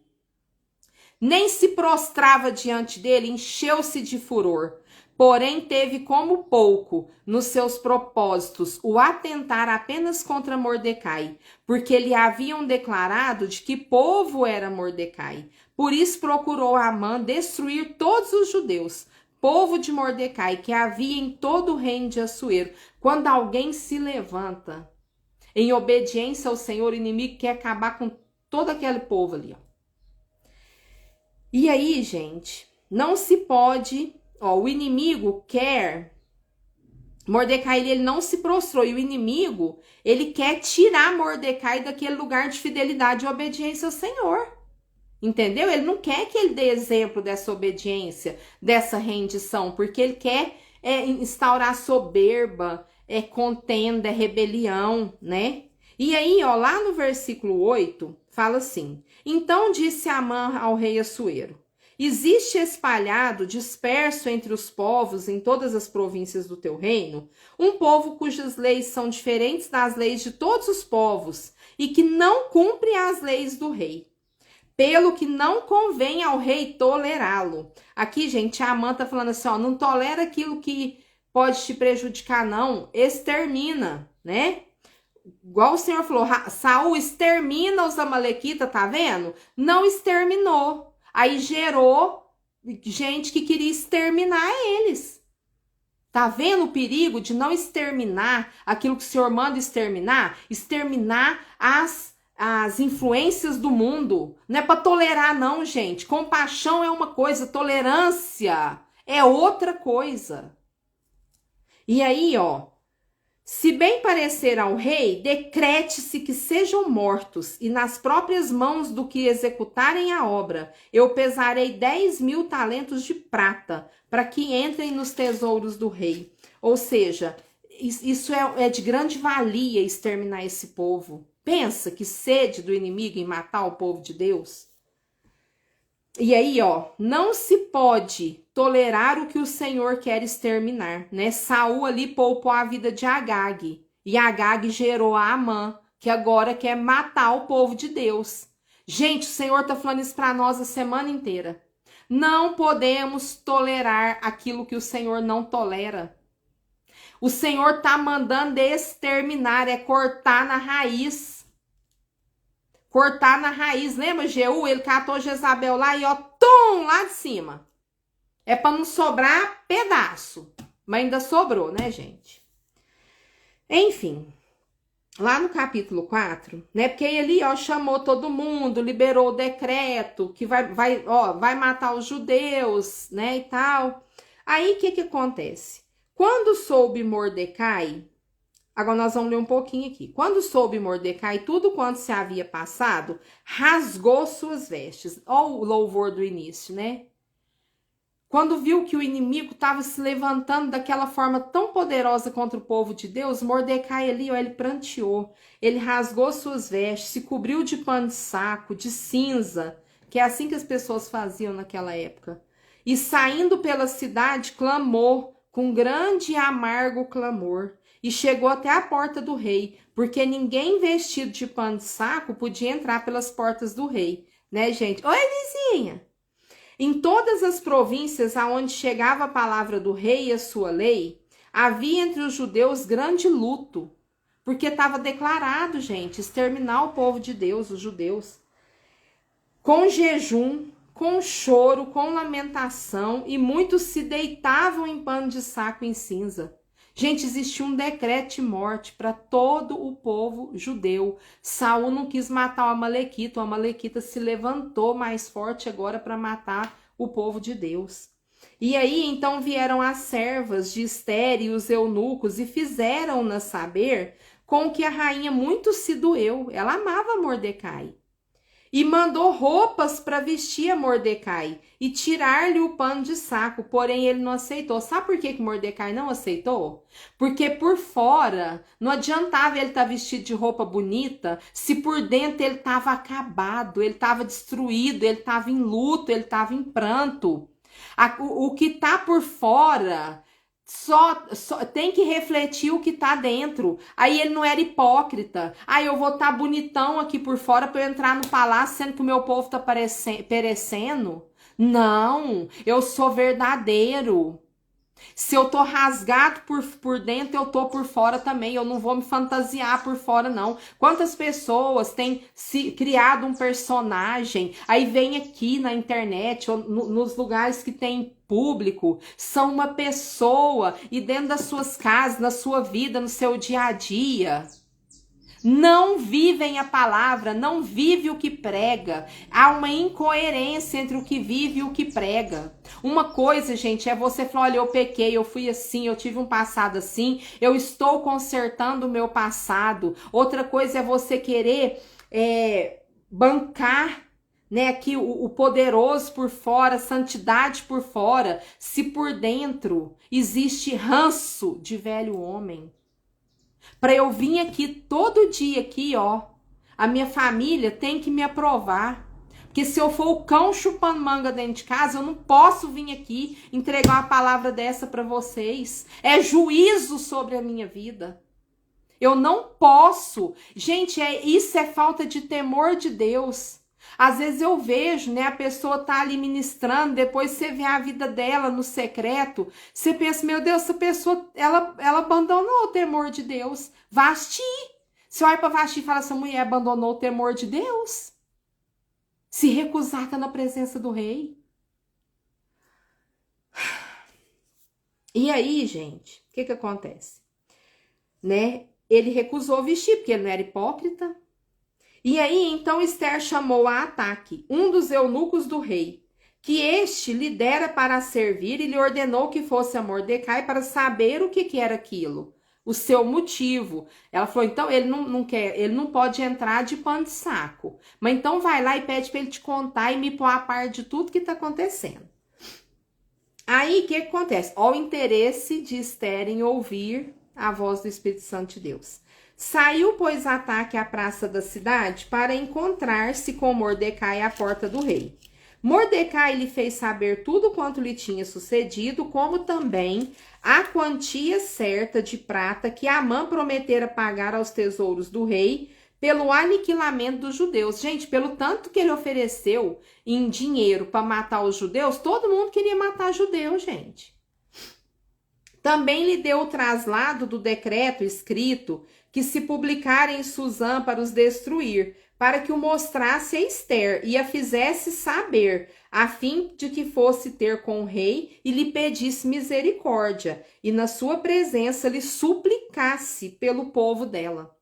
nem se prostrava diante dele, encheu-se de furor. Porém, teve como pouco nos seus propósitos o atentar apenas contra Mordecai, porque lhe haviam declarado de que povo era Mordecai. Por isso procurou Amã destruir todos os judeus, povo de Mordecai, que havia em todo o reino de Assuero. Quando alguém se levanta em obediência ao Senhor, o inimigo quer acabar com todo aquele povo ali, ó. E aí, gente, não se pode... Ó, o inimigo quer... Mordecai, ele não se prostrou. E o inimigo, ele quer tirar Mordecai daquele lugar de fidelidade e obediência ao Senhor. Entendeu? Ele não quer que ele dê exemplo dessa obediência, dessa rendição, porque ele quer instaurar soberba, contenda, rebelião, né? E aí, ó, lá no versículo 8, fala assim: Então disse Amã ao rei Assuero: Existe espalhado, disperso entre os povos em todas as províncias do teu reino, um povo cujas leis são diferentes das leis de todos os povos e que não cumpre as leis do rei, pelo que não convém ao rei tolerá-lo. Aqui, gente, a Amã tá falando assim, ó, não tolera aquilo que pode te prejudicar, não, extermina, né? Igual o Senhor falou, Saul extermina os amalequitas, tá vendo? Não exterminou. Aí gerou gente que queria exterminar eles. Tá vendo o perigo de não exterminar aquilo que o Senhor manda exterminar? Exterminar as influências do mundo. Não é para tolerar, não, gente. Compaixão é uma coisa, tolerância é outra coisa. E aí, ó, se bem parecer ao rei, decrete-se que sejam mortos, e nas próprias mãos do que executarem a obra, eu pesarei 10.000 talentos de prata, para que entrem nos tesouros do rei. Ou seja, isso é de grande valia exterminar esse povo. Pensa que sede do inimigo em matar o povo de Deus. E aí, ó, não se pode tolerar o que o Senhor quer exterminar, né? Saul ali poupou a vida de Agag, e Agag gerou a Amã, que agora quer matar o povo de Deus. Gente, o Senhor tá falando isso para nós a semana inteira. Não podemos tolerar aquilo que o Senhor não tolera. O Senhor tá mandando exterminar, cortar na raiz. Cortar na raiz. Lembra, Jeú? Ele catou Jezabel lá e ó, tum, lá de cima. É para não sobrar pedaço. Mas ainda sobrou, né, gente? Enfim, lá no capítulo 4, né? Porque ele, ó, chamou todo mundo, liberou o decreto que vai matar os judeus, né, e tal. Aí, o que acontece? Quando soube Mordecai... Agora nós vamos ler um pouquinho aqui. Quando soube Mordecai tudo quanto se havia passado, rasgou suas vestes. Olha o louvor do início, né? Quando viu que o inimigo estava se levantando daquela forma tão poderosa contra o povo de Deus, Mordecai ali, ó, ele pranteou. Ele rasgou suas vestes, se cobriu de pano de saco, de cinza, que é assim que as pessoas faziam naquela época. E saindo pela cidade, clamou com grande e amargo clamor. E chegou até a porta do rei, porque ninguém vestido de pano de saco podia entrar pelas portas do rei, né, gente? Oi, vizinha! Em todas as províncias aonde chegava a palavra do rei e a sua lei, havia entre os judeus grande luto, porque estava declarado, gente, exterminar o povo de Deus, os judeus, com jejum, com choro, com lamentação, e muitos se deitavam em pano de saco em cinza. Gente, existia um decreto de morte para todo o povo judeu. Saul não quis matar o Amalequita se levantou mais forte agora para matar o povo de Deus. E aí, então, vieram as servas de Ester e os eunucos e fizeram-na saber com que a rainha muito se doeu. Ela amava Mordecai. E mandou roupas para vestir a Mordecai e tirar-lhe o pano de saco, porém ele não aceitou. Sabe por que Mordecai não aceitou? Porque por fora não adiantava ele estar vestido de roupa bonita, se por dentro ele estava acabado, ele estava destruído, ele estava em luto, ele estava em pranto. O que está por fora só tem que refletir o que tá dentro. Aí ele não era hipócrita. Aí eu vou estar bonitão aqui por fora para eu entrar no palácio sendo que o meu povo tá perecendo. Não, eu sou verdadeiro. Se eu tô rasgado por dentro, eu tô por fora também. Eu não vou me fantasiar por fora, não. Quantas pessoas têm criado um personagem, aí vem aqui na internet, ou nos lugares que tem público, são uma pessoa, e dentro das suas casas, na sua vida, no seu dia a dia, não vivem a palavra, não vive o que prega. Há uma incoerência entre o que vive e o que prega. Uma coisa, gente, é você falar, olha, eu pequei, eu fui assim, eu tive um passado assim, eu estou consertando o meu passado. Outra coisa é você querer bancar, né, aqui o poderoso por fora, santidade por fora, se por dentro existe ranço de velho homem. Para eu vir aqui todo dia aqui, ó, a minha família tem que me aprovar. Porque se eu for o cão chupando manga dentro de casa, eu não posso vir aqui entregar uma palavra dessa para vocês. É juízo sobre a minha vida. Eu não posso. Gente, isso é falta de temor de Deus. Às vezes eu vejo, né, a pessoa tá ali ministrando, depois você vê a vida dela no secreto, você pensa, meu Deus, essa pessoa, ela abandonou o temor de Deus. Vasti. Você olha pra Vasti e fala, essa mulher abandonou o temor de Deus. Se recusar tá na presença do rei. E aí, gente, o que acontece? Né? Ele recusou vestir, porque ele não era hipócrita. E aí, então, Ester chamou a Ataque, um dos eunucos do rei, que este lhe dera para servir, e lhe ordenou que fosse a Mordecai para saber o que era aquilo, o seu motivo. Ela falou, então, ele não pode entrar de pano de saco. Mas então vai lá e pede para ele te contar e me pôr a par de tudo que está acontecendo. Aí, o que acontece? Olha o interesse de Ester em ouvir a voz do Espírito Santo de Deus. Saiu, pois, Ataque à praça da cidade para encontrar-se com Mordecai à porta do rei. Mordecai lhe fez saber tudo quanto lhe tinha sucedido, como também a quantia certa de prata que Amã prometera pagar aos tesouros do rei pelo aniquilamento dos judeus. Gente, pelo tanto que ele ofereceu em dinheiro para matar os judeus, todo mundo queria matar judeu, gente. Também lhe deu o traslado do decreto escrito que se publicara em Suzã para os destruir, para que o mostrasse a Ester e a fizesse saber, a fim de que fosse ter com o rei e lhe pedisse misericórdia, e na sua presença lhe suplicasse pelo povo dela.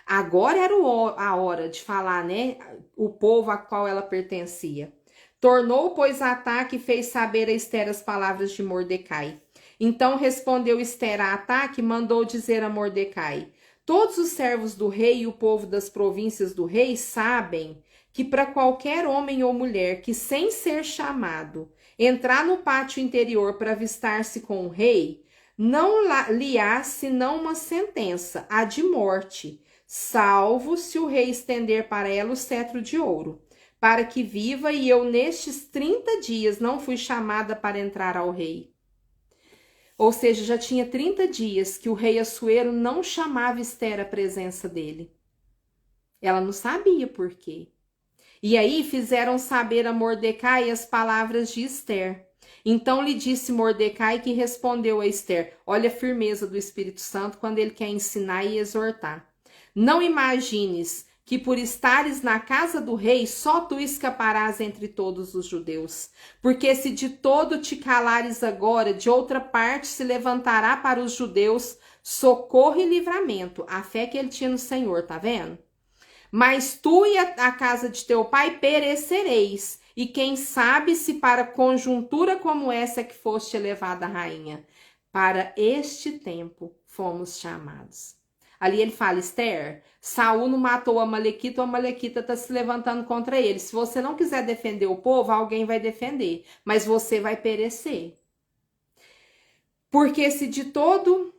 Agora era a hora de falar, né, o povo a qual ela pertencia. Tornou, pois, Ataque e fez saber a Ester as palavras de Mordecai. Então respondeu Ester a Ataque e mandou dizer a Mordecai: todos os servos do rei e o povo das províncias do rei sabem que para qualquer homem ou mulher que, sem ser chamado, entrar no pátio interior para avistar-se com o rei, não lhe há senão uma sentença, a de morte, salvo se o rei estender para ela o cetro de ouro, para que viva, e eu nestes 30 dias não fui chamada para entrar ao rei. Ou seja, já tinha 30 dias que o rei Assuero não chamava Ester à presença dele. Ela não sabia por quê. E aí fizeram saber a Mordecai as palavras de Ester. Então lhe disse Mordecai, que respondeu a Ester. Olha a firmeza do Espírito Santo quando ele quer ensinar e exortar. Não imagines que por estares na casa do rei, só tu escaparás entre todos os judeus. Porque se de todo te calares agora, de outra parte se levantará para os judeus socorro e livramento. A fé que ele tinha no Senhor, tá vendo? Mas tu e a casa de teu pai perecereis. E quem sabe se para conjuntura como essa que foste elevada, rainha. Para este tempo fomos chamados. Ali ele fala, Ester, Saul não matou o Amalequita está se levantando contra ele. Se você não quiser defender o povo, alguém vai defender, mas você vai perecer. Porque se de todo...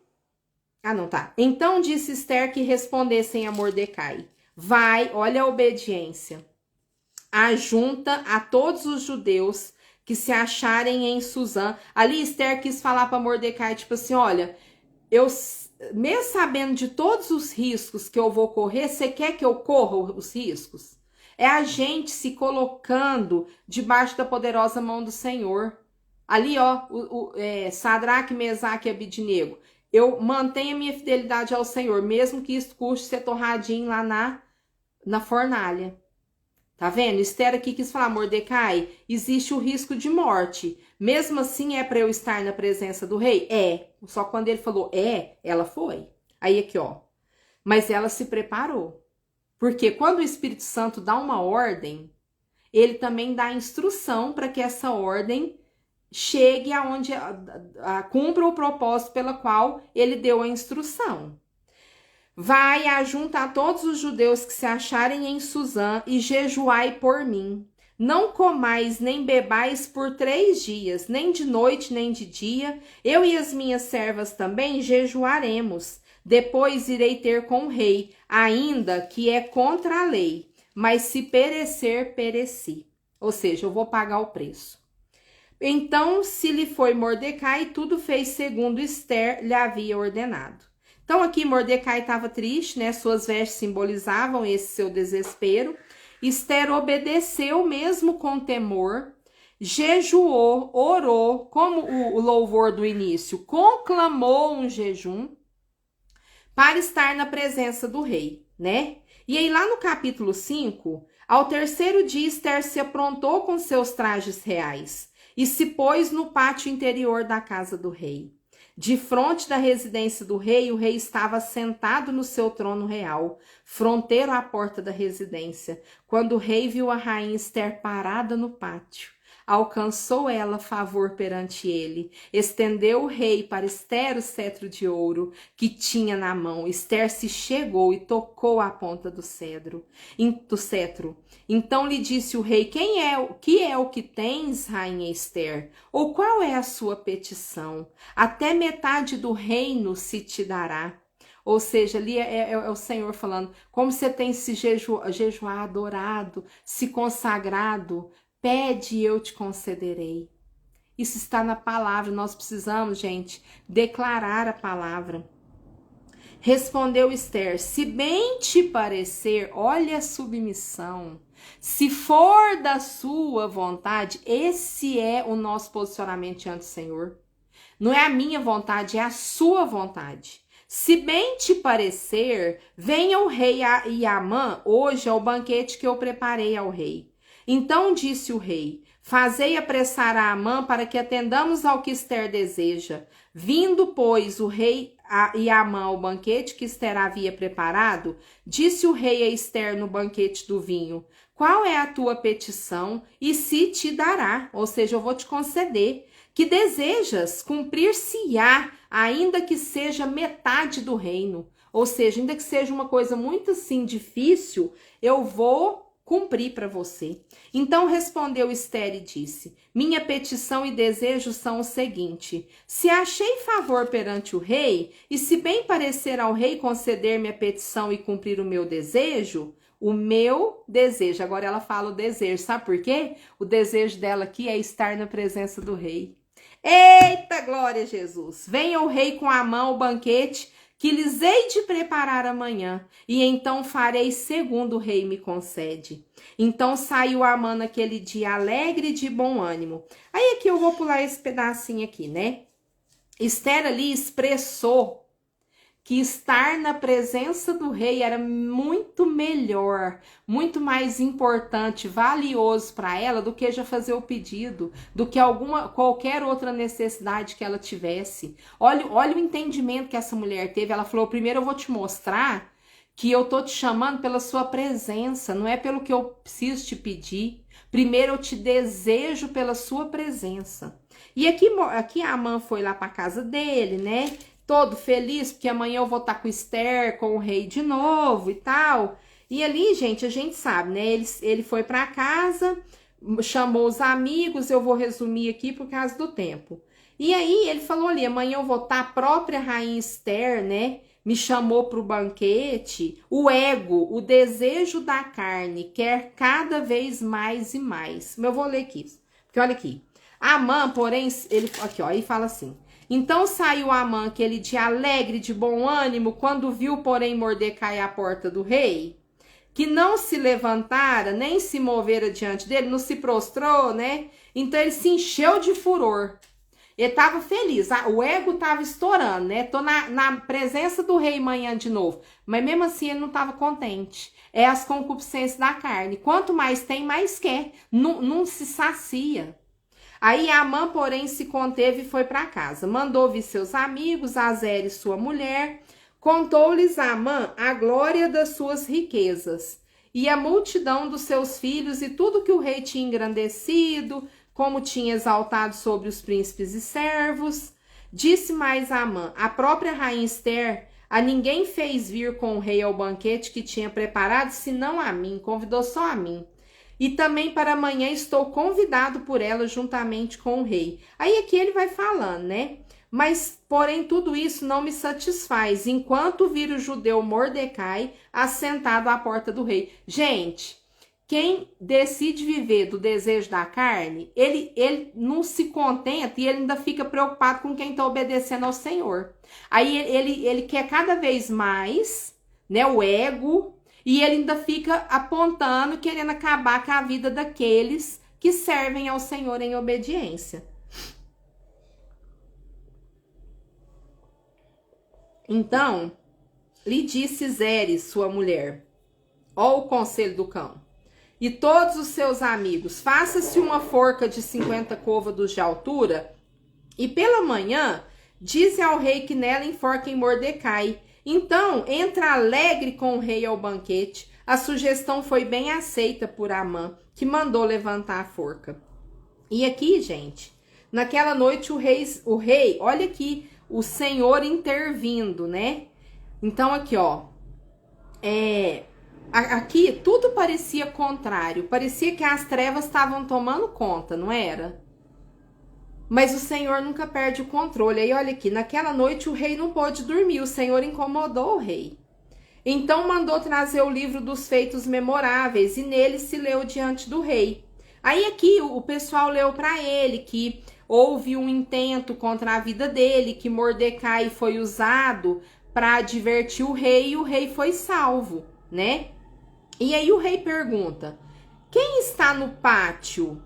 Ah, não, tá. Então disse Ester que respondessem a Mordecai. Vai, olha a obediência. Ajunta a todos os judeus que se acharem em Suzã. Ali Ester quis falar para Mordecai, tipo assim, olha, eu... mesmo sabendo de todos os riscos que eu vou correr, você quer que eu corra os riscos? É a gente se colocando debaixo da poderosa mão do Senhor. Ali, ó, Sadraque, Mesaque e Abidnego. Eu mantenho a minha fidelidade ao Senhor, mesmo que isso custe ser torradinho lá na fornalha. Tá vendo? Ester aqui quis falar, Mordecai, existe o risco de morte. Mesmo assim, é para eu estar na presença do rei? É. Só quando ele falou ela foi. Aí aqui, ó. Mas ela se preparou. Porque quando o Espírito Santo dá uma ordem, ele também dá instrução para que essa ordem chegue aonde cumpra o propósito pela qual ele deu a instrução. Vai, ajunta a todos os judeus que se acharem em Suzã e jejuai por mim. Não comais nem bebais por 3 dias, nem de noite nem de dia. Eu e as minhas servas também jejuaremos. Depois irei ter com o rei, ainda que é contra a lei. Mas se perecer, pereci. Ou seja, eu vou pagar o preço. Então, se lhe foi Mordecai, tudo fez segundo Ester lhe havia ordenado. Então aqui Mordecai estava triste, né? Suas vestes simbolizavam esse seu desespero. Ester obedeceu mesmo com temor, jejuou, orou, como o louvor do início, conclamou um jejum para estar na presença do rei, né? E aí lá no capítulo 5, ao terceiro dia Ester se aprontou com seus trajes reais e se pôs no pátio interior da casa do rei. De frente da residência do rei, o rei estava sentado no seu trono real, fronteiro à porta da residência. Quando o rei viu a rainha Ester parada no pátio, alcançou ela favor perante ele. Estendeu o rei para Ester o cetro de ouro que tinha na mão. Ester se chegou e tocou a ponta do cetro. Então lhe disse o rei, que é o que tens, rainha Ester? Ou qual é a sua petição? Até metade do reino se te dará. Ou seja, ali é o Senhor falando, como você tem se jejuado, orado, se consagrado, pede e eu te concederei. Isso está na palavra, nós precisamos, gente, declarar a palavra. Respondeu Ester, se bem te parecer, olha a submissão, se for da sua vontade, esse é o nosso posicionamento diante do Senhor. Não é a minha vontade, é a sua vontade. Se bem te parecer, venha o rei e Amã hoje ao banquete que eu preparei ao rei. Então disse o rei, fazei apressar a Amã para que atendamos ao que Ester deseja. Vindo, pois, o rei e Amã ao banquete que Ester havia preparado, disse o rei a Ester no banquete do vinho, qual é a tua petição e se te dará, ou seja, eu vou te conceder. Que desejas cumprir-se-á, ainda que seja metade do reino. Ou seja, ainda que seja uma coisa muito assim difícil, eu vou cumprir para você. Então respondeu Ester e disse, minha petição e desejo são o seguinte, se achei favor perante o rei, e se bem parecer ao rei conceder-me a petição e cumprir o meu desejo, agora ela fala o desejo, sabe por quê? O desejo dela aqui é estar na presença do rei. Eita, glória a Jesus! Venha o rei com a mão ao banquete que lhes hei de preparar amanhã, e então farei segundo o rei me concede. Então saiu Amã naquele dia alegre e de bom ânimo. Aí aqui eu vou pular esse pedacinho aqui, né? Esther ali expressou que estar na presença do rei era muito melhor, muito mais importante, valioso para ela do que já fazer o pedido, do que qualquer outra necessidade que ela tivesse. Olha o entendimento que essa mulher teve. Ela falou: primeiro eu vou te mostrar que eu tô te chamando pela sua presença, não é pelo que eu preciso te pedir. Primeiro eu te desejo pela sua presença. E aqui Amã foi lá para casa dele, né? Todo feliz, porque amanhã eu vou estar com Esther, com o rei de novo e tal. E ali, gente, a gente sabe, né? Ele foi para casa, chamou os amigos, eu vou resumir aqui por causa do tempo. E aí ele falou ali: amanhã eu vou estar, a própria rainha Esther, né? Me chamou para o banquete. O ego, o desejo da carne, quer cada vez mais e mais. Mas eu vou ler aqui, porque olha aqui. Amã, porém, aqui, ó, ele fala assim: então saiu Amã aquele dia alegre, de bom ânimo, quando viu, porém, Mordecai à porta do rei, que não se levantara, nem se movera diante dele, não se prostrou, né? Então ele se encheu de furor. Ele estava feliz, o ego estava estourando, né? Tô na presença do rei amanhã de novo. Mas mesmo assim ele não estava contente. É as concupiscências da carne. Quanto mais tem, mais quer. Não se sacia. Aí Amã, porém, se conteve e foi para casa. Mandou vir seus amigos, Azeres, sua mulher. Contou-lhes Amã a glória das suas riquezas e a multidão dos seus filhos e tudo que o rei tinha engrandecido, como tinha exaltado sobre os príncipes e servos. Disse mais Amã: a própria rainha Esther a ninguém fez vir com o rei ao banquete que tinha preparado, senão a mim, convidou só a mim. E também para amanhã estou convidado por ela juntamente com o rei. Aí aqui ele vai falando, né? Mas, porém, tudo isso não me satisfaz, enquanto vir o judeu Mordecai assentado à porta do rei. Gente, quem decide viver do desejo da carne, ele não se contenta e ele ainda fica preocupado com quem está obedecendo ao Senhor. Aí ele quer cada vez mais, né? O ego. E ele ainda fica apontando, querendo acabar com a vida daqueles que servem ao Senhor em obediência. Então, lhe disse Zeres, sua mulher: ó o conselho do cão, e todos os seus amigos, faça-se uma forca de 50 côvados de altura, e pela manhã, dize ao rei que nela enforquem Mordecai. Então, entra alegre com o rei ao banquete. A sugestão foi bem aceita por Amã, que mandou levantar a forca. E aqui, gente, naquela noite o rei, olha aqui, o Senhor intervindo, né? Então aqui, ó, aqui tudo parecia contrário, parecia que as trevas estavam tomando conta, não era? Mas o Senhor nunca perde o controle. Aí olha aqui, naquela noite o rei não pôde dormir, o Senhor incomodou o rei. Então mandou trazer o livro dos feitos memoráveis e nele se leu diante do rei. Aí aqui o pessoal leu para ele que houve um intento contra a vida dele, que Mordecai foi usado para advertir o rei e o rei foi salvo, né? E aí o rei pergunta: quem está no pátio?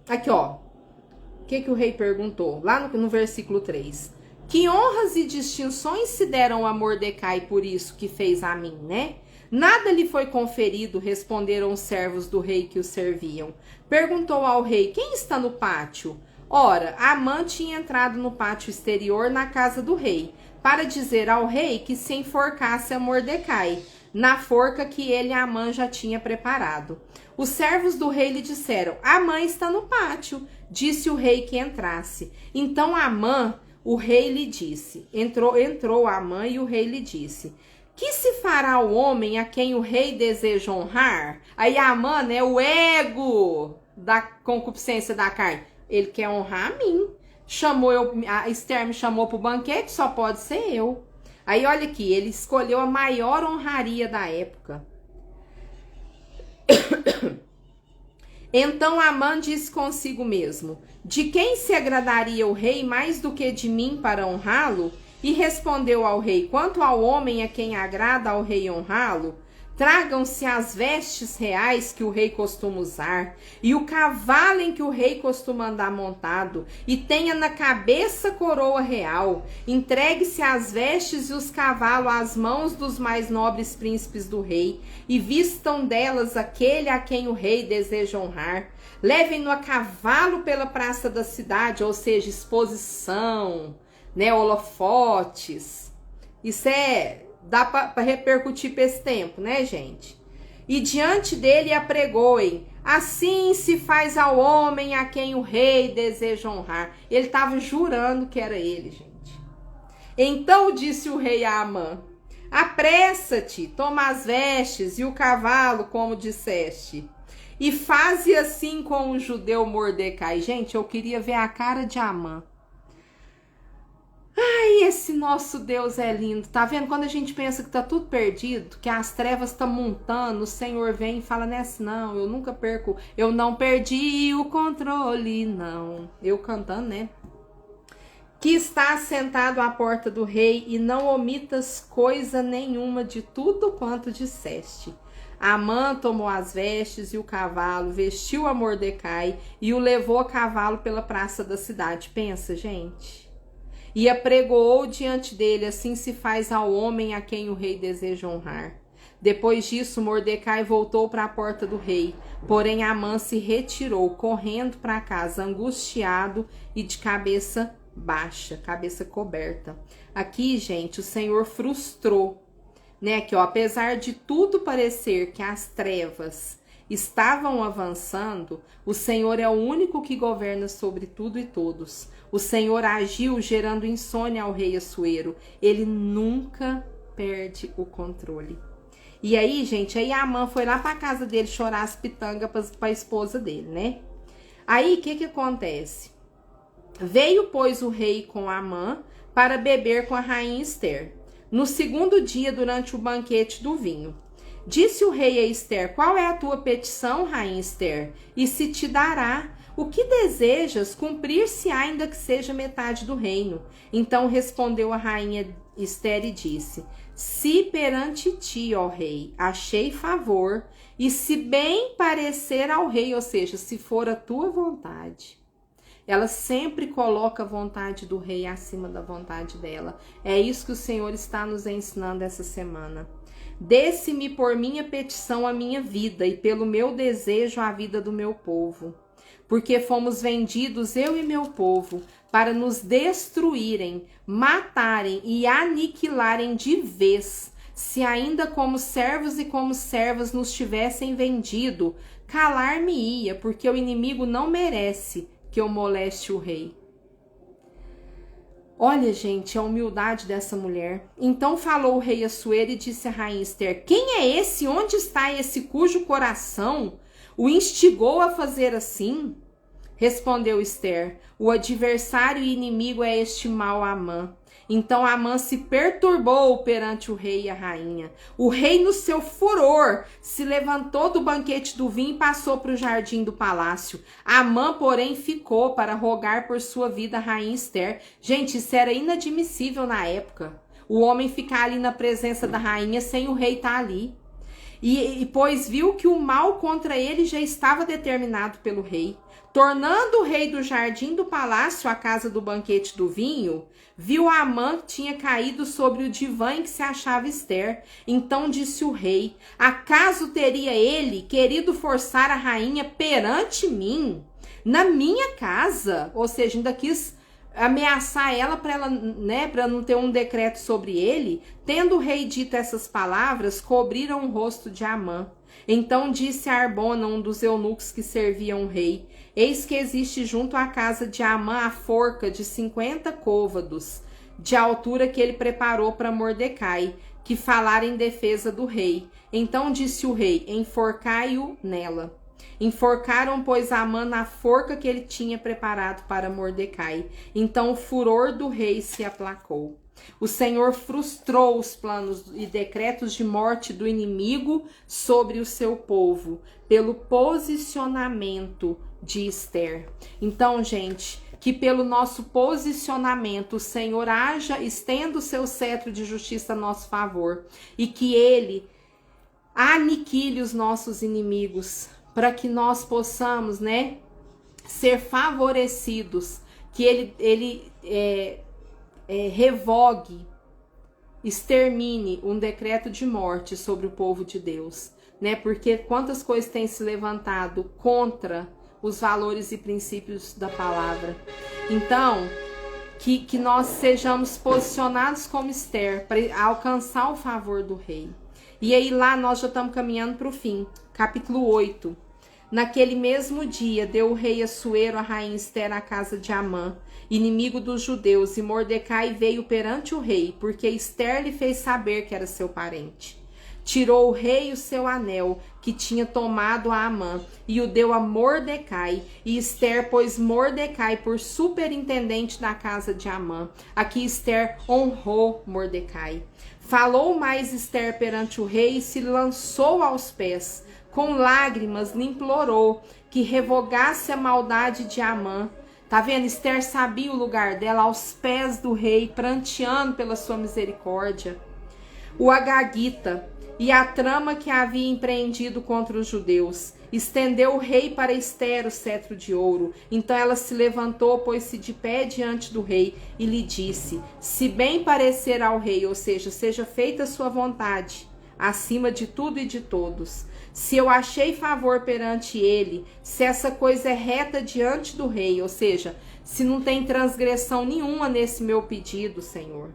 Aqui, ó. O que o rei perguntou? Lá no versículo 3. Que honras e distinções se deram a Mordecai por isso que fez a mim, né? Nada lhe foi conferido, responderam os servos do rei que o serviam. Perguntou ao rei: quem está no pátio? Ora, Amã tinha entrado no pátio exterior na casa do rei, para dizer ao rei que se enforcasse a Mordecai, na forca que ele, Amã, já tinha preparado. Os servos do rei lhe disseram: Amã está no pátio. Disse o rei que entrasse. Então Amã, o rei lhe disse. Entrou Amã e o rei lhe disse: que se fará o homem a quem o rei deseja honrar? Aí Amã, né, o ego da concupiscência da carne, ele quer honrar a mim. A Esther me chamou para o banquete, só pode ser eu. Aí olha aqui, ele escolheu a maior honraria da época. Então Amã disse consigo mesmo: de quem se agradaria o rei mais do que de mim para honrá-lo? E respondeu ao rei: quanto ao homem a quem agrada ao rei honrá-lo, tragam-se as vestes reais que o rei costuma usar, e o cavalo em que o rei costuma andar montado, e tenha na cabeça coroa real. Entregue-se as vestes e os cavalos às mãos dos mais nobres príncipes do rei, e vistam delas aquele a quem o rei deseja honrar. Levem-no a cavalo pela praça da cidade, ou seja, exposição, né, holofotes. Isso dá para repercutir para esse tempo, né, gente? E diante dele apregoem: assim se faz ao homem a quem o rei deseja honrar. Ele estava jurando que era ele, gente. Então disse o rei a Amã: apressa-te, toma as vestes e o cavalo, como disseste, e faze assim com o judeu Mordecai. Gente, eu queria ver a cara de Amã. Ai, esse nosso Deus é lindo, tá vendo? Quando a gente pensa que tá tudo perdido, que as trevas estão montando, o Senhor vem e fala: nessa não, eu nunca perco, eu não perdi o controle, não. Eu cantando, né? Que está sentado à porta do rei, e não omitas coisa nenhuma de tudo quanto disseste. Amã tomou as vestes e o cavalo, vestiu a Mordecai e o levou a cavalo pela praça da cidade. Pensa, gente. E apregoou diante dele: assim se faz ao homem a quem o rei deseja honrar. Depois disso, Mordecai voltou para a porta do rei, porém Amã se retirou, correndo para casa, angustiado e de cabeça baixa, cabeça coberta. Aqui, gente, o Senhor frustrou, né? Que, ó, apesar de tudo parecer que as trevas estavam avançando, o Senhor é o único que governa sobre tudo e todos. O Senhor agiu gerando insônia ao rei Assuero. Ele nunca perde o controle. E aí, gente, aí Amã foi lá para casa dele chorar as pitangas para a esposa dele, né? Aí, o que acontece? Veio, pois, o rei com Amã para beber com a rainha Ester, no segundo dia, durante o banquete do vinho. Disse o rei a Ester: qual é a tua petição, rainha Ester? E se te dará. O que desejas, cumprir-se ainda que seja metade do reino. Então respondeu a rainha Ester e disse: se perante ti, ó rei, achei favor, e se bem parecer ao rei, ou seja, se for a tua vontade. Ela sempre coloca a vontade do rei acima da vontade dela. É isso que o Senhor está nos ensinando essa semana. Desse-me por minha petição a minha vida, e pelo meu desejo a vida do meu povo. Porque fomos vendidos, eu e meu povo, para nos destruírem, matarem e aniquilarem de vez. Se ainda como servos e como servas nos tivessem vendido, calar-me-ia, porque o inimigo não merece que eu moleste o rei. Olha, gente, a humildade dessa mulher. Então falou o rei Assuero e disse a rainha Ester: quem é esse? Onde está esse cujo coração o instigou a fazer assim? Respondeu Ester: o adversário e inimigo é este mau Amã. Então Amã se perturbou perante o rei e a rainha. O rei, no seu furor, se levantou do banquete do vinho e passou para o jardim do palácio. Amã, porém, ficou para rogar por sua vida a rainha Ester. Gente, isso era inadmissível na época. O homem ficar ali na presença da rainha sem o rei estar ali. E pois viu que o mal contra ele já estava determinado pelo rei. Tornando o rei do jardim do palácio à casa do banquete do vinho, viu Amã que tinha caído sobre o divã em que se achava Ester. Então disse o rei: acaso teria ele querido forçar a rainha perante mim, na minha casa? Ou seja, ainda quis ameaçar ela para ela, né, para não ter um decreto sobre ele. Tendo o rei dito essas palavras, cobriram o rosto de Amã. Então disse a Arbona, um dos eunucos que serviam o rei: eis que existe junto à casa de Amã a forca de 50 côvados de altura que ele preparou para Mordecai, que falara em defesa do rei. Então disse o rei: enforcai-o nela. Enforcaram, pois, Amã na forca que ele tinha preparado para Mordecai. Então o furor do rei se aplacou. O Senhor frustrou os planos e decretos de morte do inimigo sobre o seu povo, pelo posicionamento de Ester. Então, gente, que pelo nosso posicionamento o Senhor haja, estenda o seu cetro de justiça a nosso favor e que Ele aniquile os nossos inimigos, para que nós possamos, né, ser favorecidos, que Ele revogue, extermine um decreto de morte sobre o povo de Deus, né? Porque quantas coisas têm se levantado contra os valores e princípios da palavra. Então, que nós sejamos posicionados como Esther para alcançar o favor do rei. E aí lá nós já estamos caminhando para o fim. Capítulo 8. Naquele mesmo dia deu o rei Assuero a rainha Esther à casa de Amã, inimigo dos judeus, e Mordecai veio perante o rei, porque Esther lhe fez saber que era seu parente. Tirou o rei o seu anel, que tinha tomado a Amã, e o deu a Mordecai, e Esther pôs Mordecai por superintendente da casa de Amã. Aqui Esther honrou Mordecai. Falou mais Esther perante o rei e se lançou aos pés. Com lágrimas lhe implorou que revogasse a maldade de Amã. Tá vendo? Esther sabia o lugar dela, aos pés do rei, pranteando pela sua misericórdia. O Agagita e a trama que havia empreendido contra os judeus. Estendeu o rei para Esther o cetro de ouro. Então ela se levantou, pôs-se de pé diante do rei e lhe disse: se bem parecer ao rei, ou seja, seja feita a sua vontade, acima de tudo e de todos. Se eu achei favor perante ele, se essa coisa é reta diante do rei, ou seja, se não tem transgressão nenhuma nesse meu pedido, Senhor.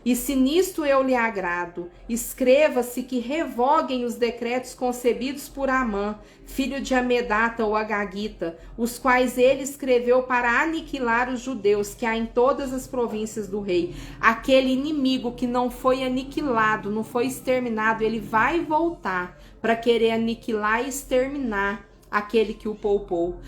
E se nisto eu lhe agrado, escreva-se que revoguem os decretos concebidos por Amã, filho de Amedata ou Agagita, os quais ele escreveu para aniquilar os judeus que há em todas as províncias do rei. Aquele inimigo que não foi aniquilado, não foi exterminado, ele vai voltar para querer aniquilar e exterminar aquele que o poupou.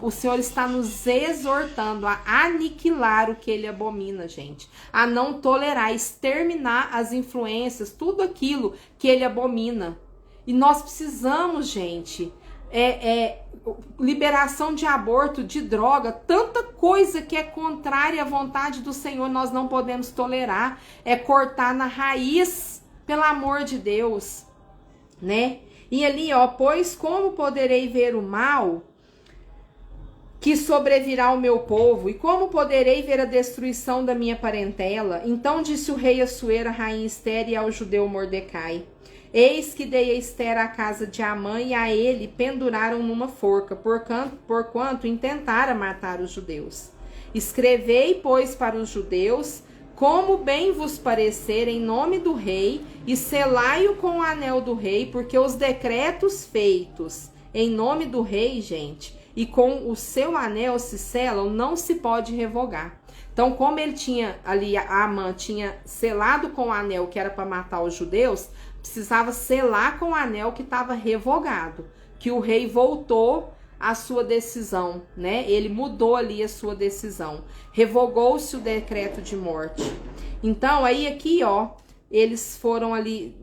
O Senhor está nos exortando a aniquilar o que ele abomina, gente. A não tolerar, exterminar as influências, tudo aquilo que ele abomina. E nós precisamos, gente, liberação de aborto, de droga, tanta coisa que é contrária à vontade do Senhor, nós não podemos tolerar. É cortar na raiz, pelo amor de Deus, né? E ali, ó, pois como poderei ver o mal que sobrevirá ao meu povo, e como poderei ver a destruição da minha parentela? Então disse o rei Assuero à rainha Esther e ao judeu Mordecai: eis que dei a Esther à casa de Amã, e a ele penduraram numa forca, porquanto intentara matar os judeus. Escrevei, pois, para os judeus, como bem vos parecer, em nome do rei, e selai-o com o anel do rei, porque os decretos feitos em nome do rei, gente, e com o seu anel se selam, não se pode revogar. Então, como ele tinha ali, a Amã tinha selado com o anel que era para matar os judeus, precisava selar com o anel que estava revogado, que o rei voltou a sua decisão, né? Ele mudou ali a sua decisão. Revogou-se o decreto de morte. Então, aí aqui, ó, eles foram ali,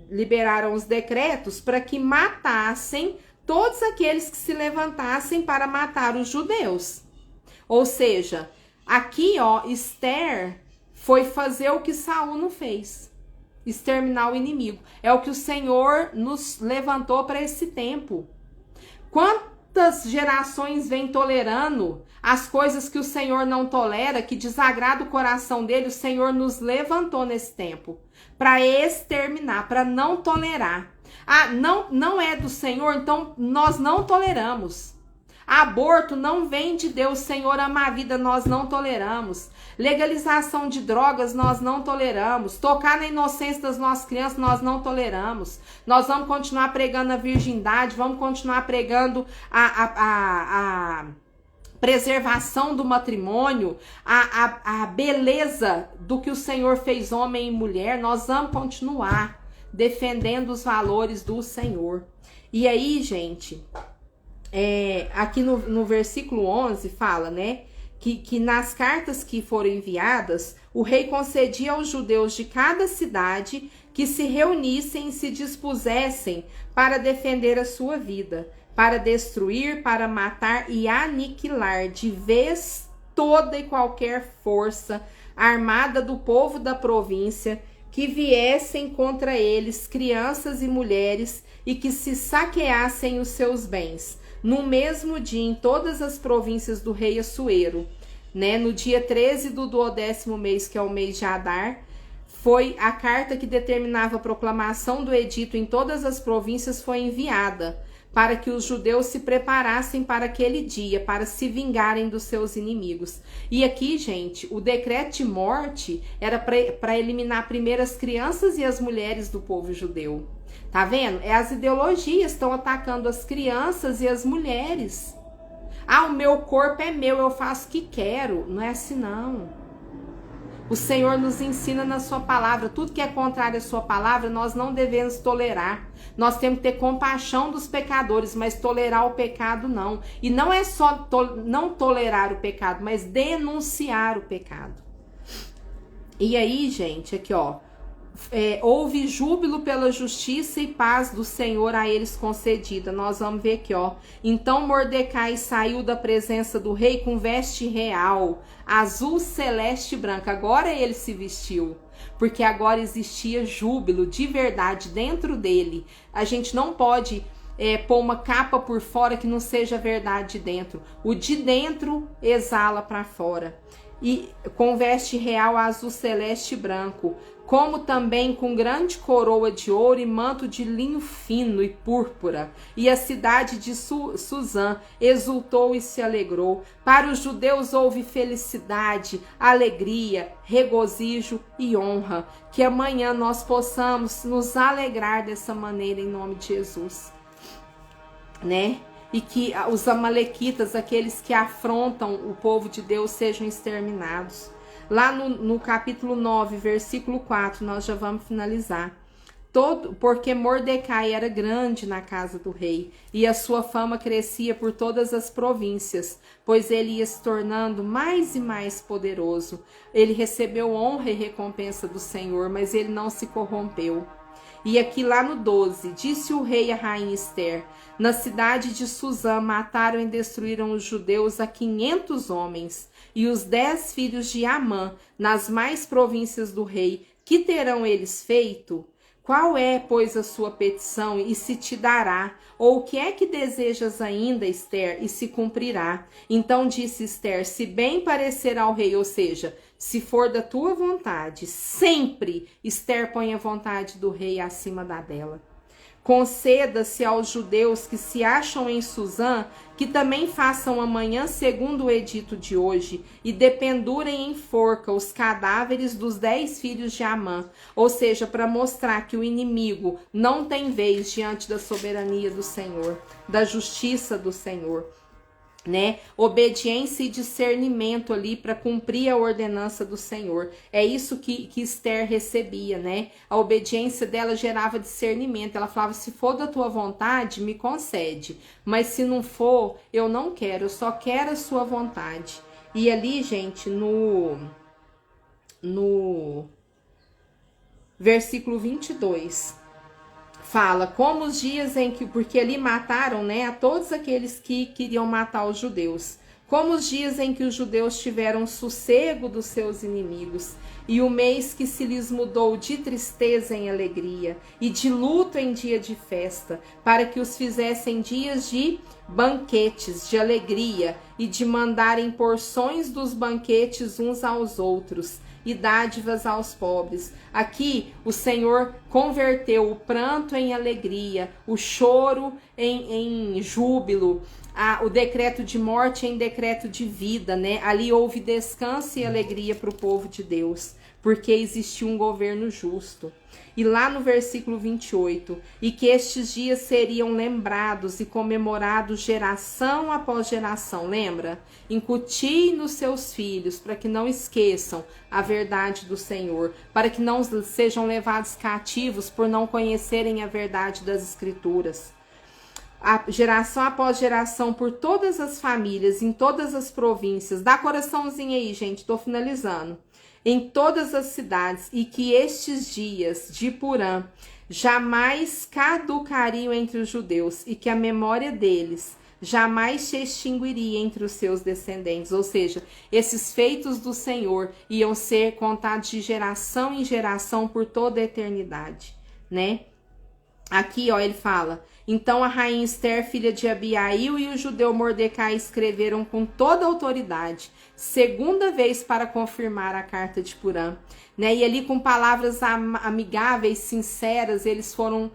liberaram os decretos para que matassem todos aqueles que se levantassem para matar os judeus. Ou seja, aqui, ó, Esther foi fazer o que Saul não fez. Exterminar o inimigo. É o que o Senhor nos levantou para esse tempo. Quantas gerações vêm tolerando as coisas que o Senhor não tolera, que desagrada o coração dele? O Senhor nos levantou nesse tempo para exterminar, para não tolerar. Ah, não é do Senhor, então nós não toleramos. Aborto não vem de Deus, o Senhor ama a vida, nós não toleramos. Legalização de drogas, nós não toleramos. Tocar na inocência das nossas crianças, nós não toleramos. Nós vamos continuar pregando a virgindade, vamos continuar pregando a preservação do matrimônio, a beleza do que o Senhor fez homem e mulher. Nós vamos continuar defendendo os valores do Senhor. E aí, gente, aqui no versículo 11 fala, né, que nas cartas que foram enviadas, o rei concedia aos judeus de cada cidade que se reunissem e se dispusessem para defender a sua vida, para destruir, para matar e aniquilar de vez toda e qualquer força armada do povo da província que viessem contra eles, crianças e mulheres, e que se saqueassem os seus bens. No mesmo dia, em todas as províncias do rei Assuero, né, no dia 13 do 12º mês, que é o mês de Adar, foi a carta que determinava a proclamação do edito em todas as províncias foi enviada, para que os judeus se preparassem para aquele dia, para se vingarem dos seus inimigos. E aqui, gente, o decreto de morte era para eliminar primeiro as crianças e as mulheres do povo judeu. Tá vendo? As ideologias estão atacando as crianças e as mulheres. Ah, o meu corpo é meu, eu faço o que quero. Não é assim, não. O Senhor nos ensina na sua palavra, tudo que é contrário à sua palavra, nós não devemos tolerar. Nós temos que ter compaixão dos pecadores, mas tolerar o pecado não. E não é só não tolerar o pecado, mas denunciar o pecado. E aí, gente, aqui ó, houve júbilo pela justiça e paz do Senhor a eles concedida. Nós vamos ver aqui, ó. Então Mordecai saiu da presença do rei com veste real, azul, celeste e branca. Agora ele se vestiu, porque agora existia júbilo de verdade dentro dele. A gente não pode pôr uma capa por fora que não seja verdade de dentro. O de dentro exala para fora. E com veste real, azul, celeste e branco, como também com grande coroa de ouro e manto de linho fino e púrpura. E a cidade de Suzã exultou e se alegrou. Para os judeus houve felicidade, alegria, regozijo e honra. Que amanhã nós possamos nos alegrar dessa maneira em nome de Jesus, né? E que os amalequitas, aqueles que afrontam o povo de Deus, sejam exterminados. Lá no capítulo 9, versículo 4, nós já vamos finalizar. Porque Mordecai era grande na casa do rei, e a sua fama crescia por todas as províncias, pois ele ia se tornando mais e mais poderoso. Ele recebeu honra e recompensa do Senhor, mas ele não se corrompeu. E aqui lá no 12, disse o rei à rainha Ester: na cidade de Suzã mataram e destruíram os judeus a 500 homens, e os 10 filhos de Amã, nas mais províncias do rei. Que terão eles feito? Qual é, pois, a sua petição, e se te dará? Ou o que é que desejas ainda, Ester, e se cumprirá? Então disse Ester: se bem parecer ao rei, ou seja, se for da tua vontade, sempre Ester põe a vontade do rei acima da dela. Conceda-se aos judeus que se acham em Suzã, que também façam amanhã segundo o edito de hoje, e dependurem em forca os cadáveres dos 10 filhos de Amã, ou seja, para mostrar que o inimigo não tem vez diante da soberania do Senhor, da justiça do Senhor, né? Obediência e discernimento ali para cumprir a ordenança do Senhor. É isso que Ester recebia, né? A obediência dela gerava discernimento. Ela falava: se for da tua vontade, me concede, mas se não for, eu não quero, eu só quero a sua vontade. E ali, gente, no versículo 22, fala como os dias em que, porque ali mataram, né, a todos aqueles que queriam matar os judeus, como os dias em que os judeus tiveram sossego dos seus inimigos, e o mês que se lhes mudou de tristeza em alegria, e de luto em dia de festa, para que os fizessem dias de banquetes, de alegria, e de mandarem porções dos banquetes uns aos outros, e dádivas aos pobres. Aqui o Senhor converteu o pranto em alegria, o choro em júbilo, o decreto de morte em decreto de vida, né? Ali houve descanso e alegria para o povo de Deus, porque existia um governo justo. E lá no versículo 28, e que estes dias seriam lembrados e comemorados geração após geração. Lembra? Incutie nos seus filhos, para que não esqueçam a verdade do Senhor, para que não sejam levados cativos por não conhecerem a verdade das Escrituras. A geração após geração, por todas as famílias, em todas as províncias. Dá coraçãozinho aí, gente, tô finalizando. Em todas as cidades, e que estes dias de Purã jamais caducariam entre os judeus, e que a memória deles jamais se extinguiria entre os seus descendentes. Ou seja, esses feitos do Senhor iam ser contados de geração em geração por toda a eternidade, né? Aqui, ó, ele fala: então a rainha Esther, filha de Abiail, e o judeu Mordecai escreveram com toda a autoridade, segunda vez para confirmar a carta de Purã, né? E ali com palavras amigáveis, sinceras, eles foram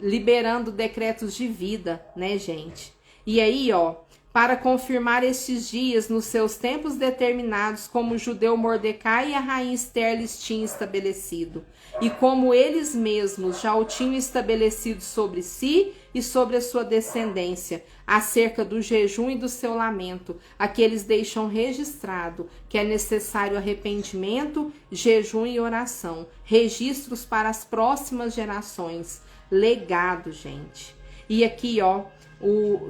liberando decretos de vida, né, gente? E aí, ó, para confirmar estes dias nos seus tempos determinados, como o judeu Mordecai e a rainha Esther lhes tinham estabelecido, e como eles mesmos já o tinham estabelecido sobre si e sobre a sua descendência, acerca do jejum e do seu lamento, a que eles deixam registrado, que é necessário arrependimento, jejum e oração, registros para as próximas gerações, legado, gente. E aqui, ó,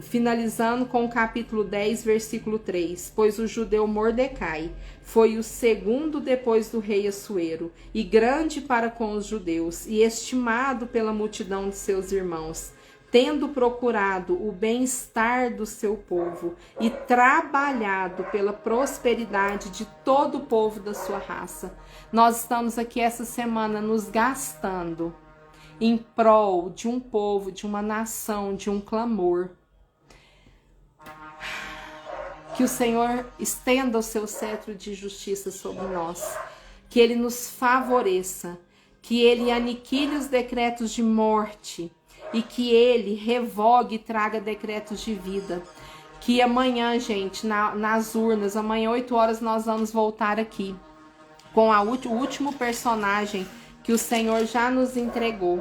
finalizando com o capítulo 10, versículo 3. Pois o judeu Mordecai foi o segundo depois do rei Assuero, e grande para com os judeus, e estimado pela multidão de seus irmãos, tendo procurado o bem-estar do seu povo e trabalhado pela prosperidade de todo o povo da sua raça. Nós estamos aqui essa semana nos gastando em prol de um povo, de uma nação, de um clamor. Que o Senhor estenda o seu cetro de justiça sobre nós, que Ele nos favoreça, que Ele aniquile os decretos de morte e que Ele revogue e traga decretos de vida. Que amanhã, gente, nas urnas, amanhã 8 horas nós vamos voltar aqui com o último personagem que o Senhor já nos entregou.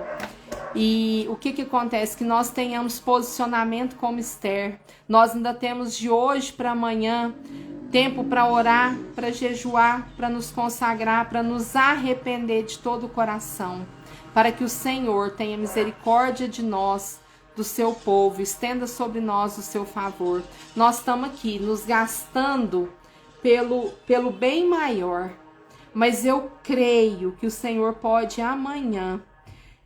E o que acontece? Que nós tenhamos posicionamento como Esther. Nós ainda temos de hoje para amanhã tempo para orar, para jejuar, para nos consagrar, para nos arrepender de todo o coração, para que o Senhor tenha misericórdia de nós, do seu povo, estenda sobre nós o seu favor. Nós estamos aqui nos gastando pelo bem maior, mas eu creio que o Senhor pode amanhã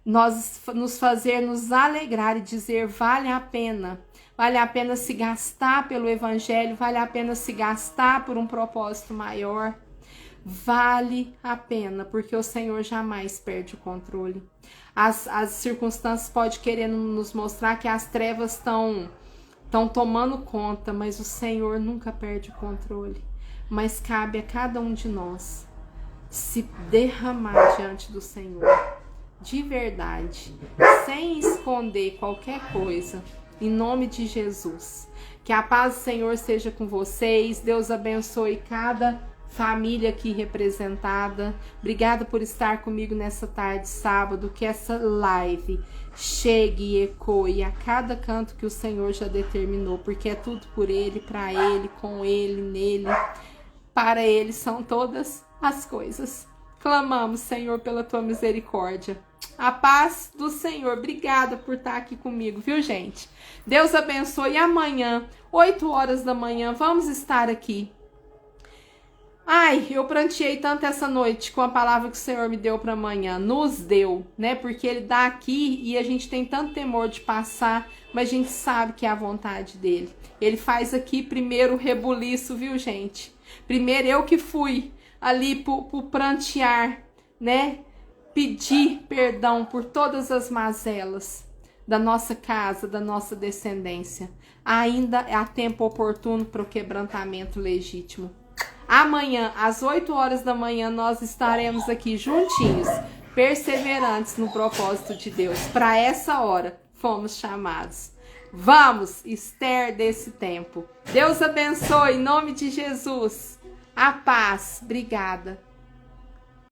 nos fazer nos alegrar e dizer: vale a pena se gastar pelo evangelho, vale a pena se gastar por um propósito maior, vale a pena, porque o Senhor jamais perde o controle. As circunstâncias podem querer nos mostrar que as trevas estão tomando conta, mas o Senhor nunca perde o controle. Mas cabe a cada um de nós se derramar diante do Senhor, de verdade, sem esconder qualquer coisa, em nome de Jesus. Que a paz do Senhor seja com vocês. Deus abençoe cada família aqui representada. Obrigada por estar comigo nessa tarde de sábado. Que essa live chegue e ecoe a cada canto que o Senhor já determinou, porque é tudo por Ele, para Ele, com Ele, nele. Para Ele são todas as coisas. Clamamos, Senhor, pela tua misericórdia. A paz do Senhor. Obrigada por estar aqui comigo, viu, gente? Deus abençoe. E amanhã, 8 horas da manhã, vamos estar aqui. Ai, eu pranteei tanto essa noite com a palavra que o Senhor me deu para amanhã. Nos deu, né? Porque Ele dá aqui e a gente tem tanto temor de passar, mas a gente sabe que é a vontade dEle. Ele faz aqui primeiro o rebuliço, viu, gente? Primeiro eu que fui ali pro prantear, né? Pedir perdão por todas as mazelas da nossa casa, da nossa descendência. Ainda há tempo oportuno para o quebrantamento legítimo. Amanhã, às 8 horas da manhã, nós estaremos aqui juntinhos, perseverantes no propósito de Deus. Para essa hora, fomos chamados. Vamos, Esther desse tempo. Deus abençoe, em nome de Jesus. A paz. Obrigada.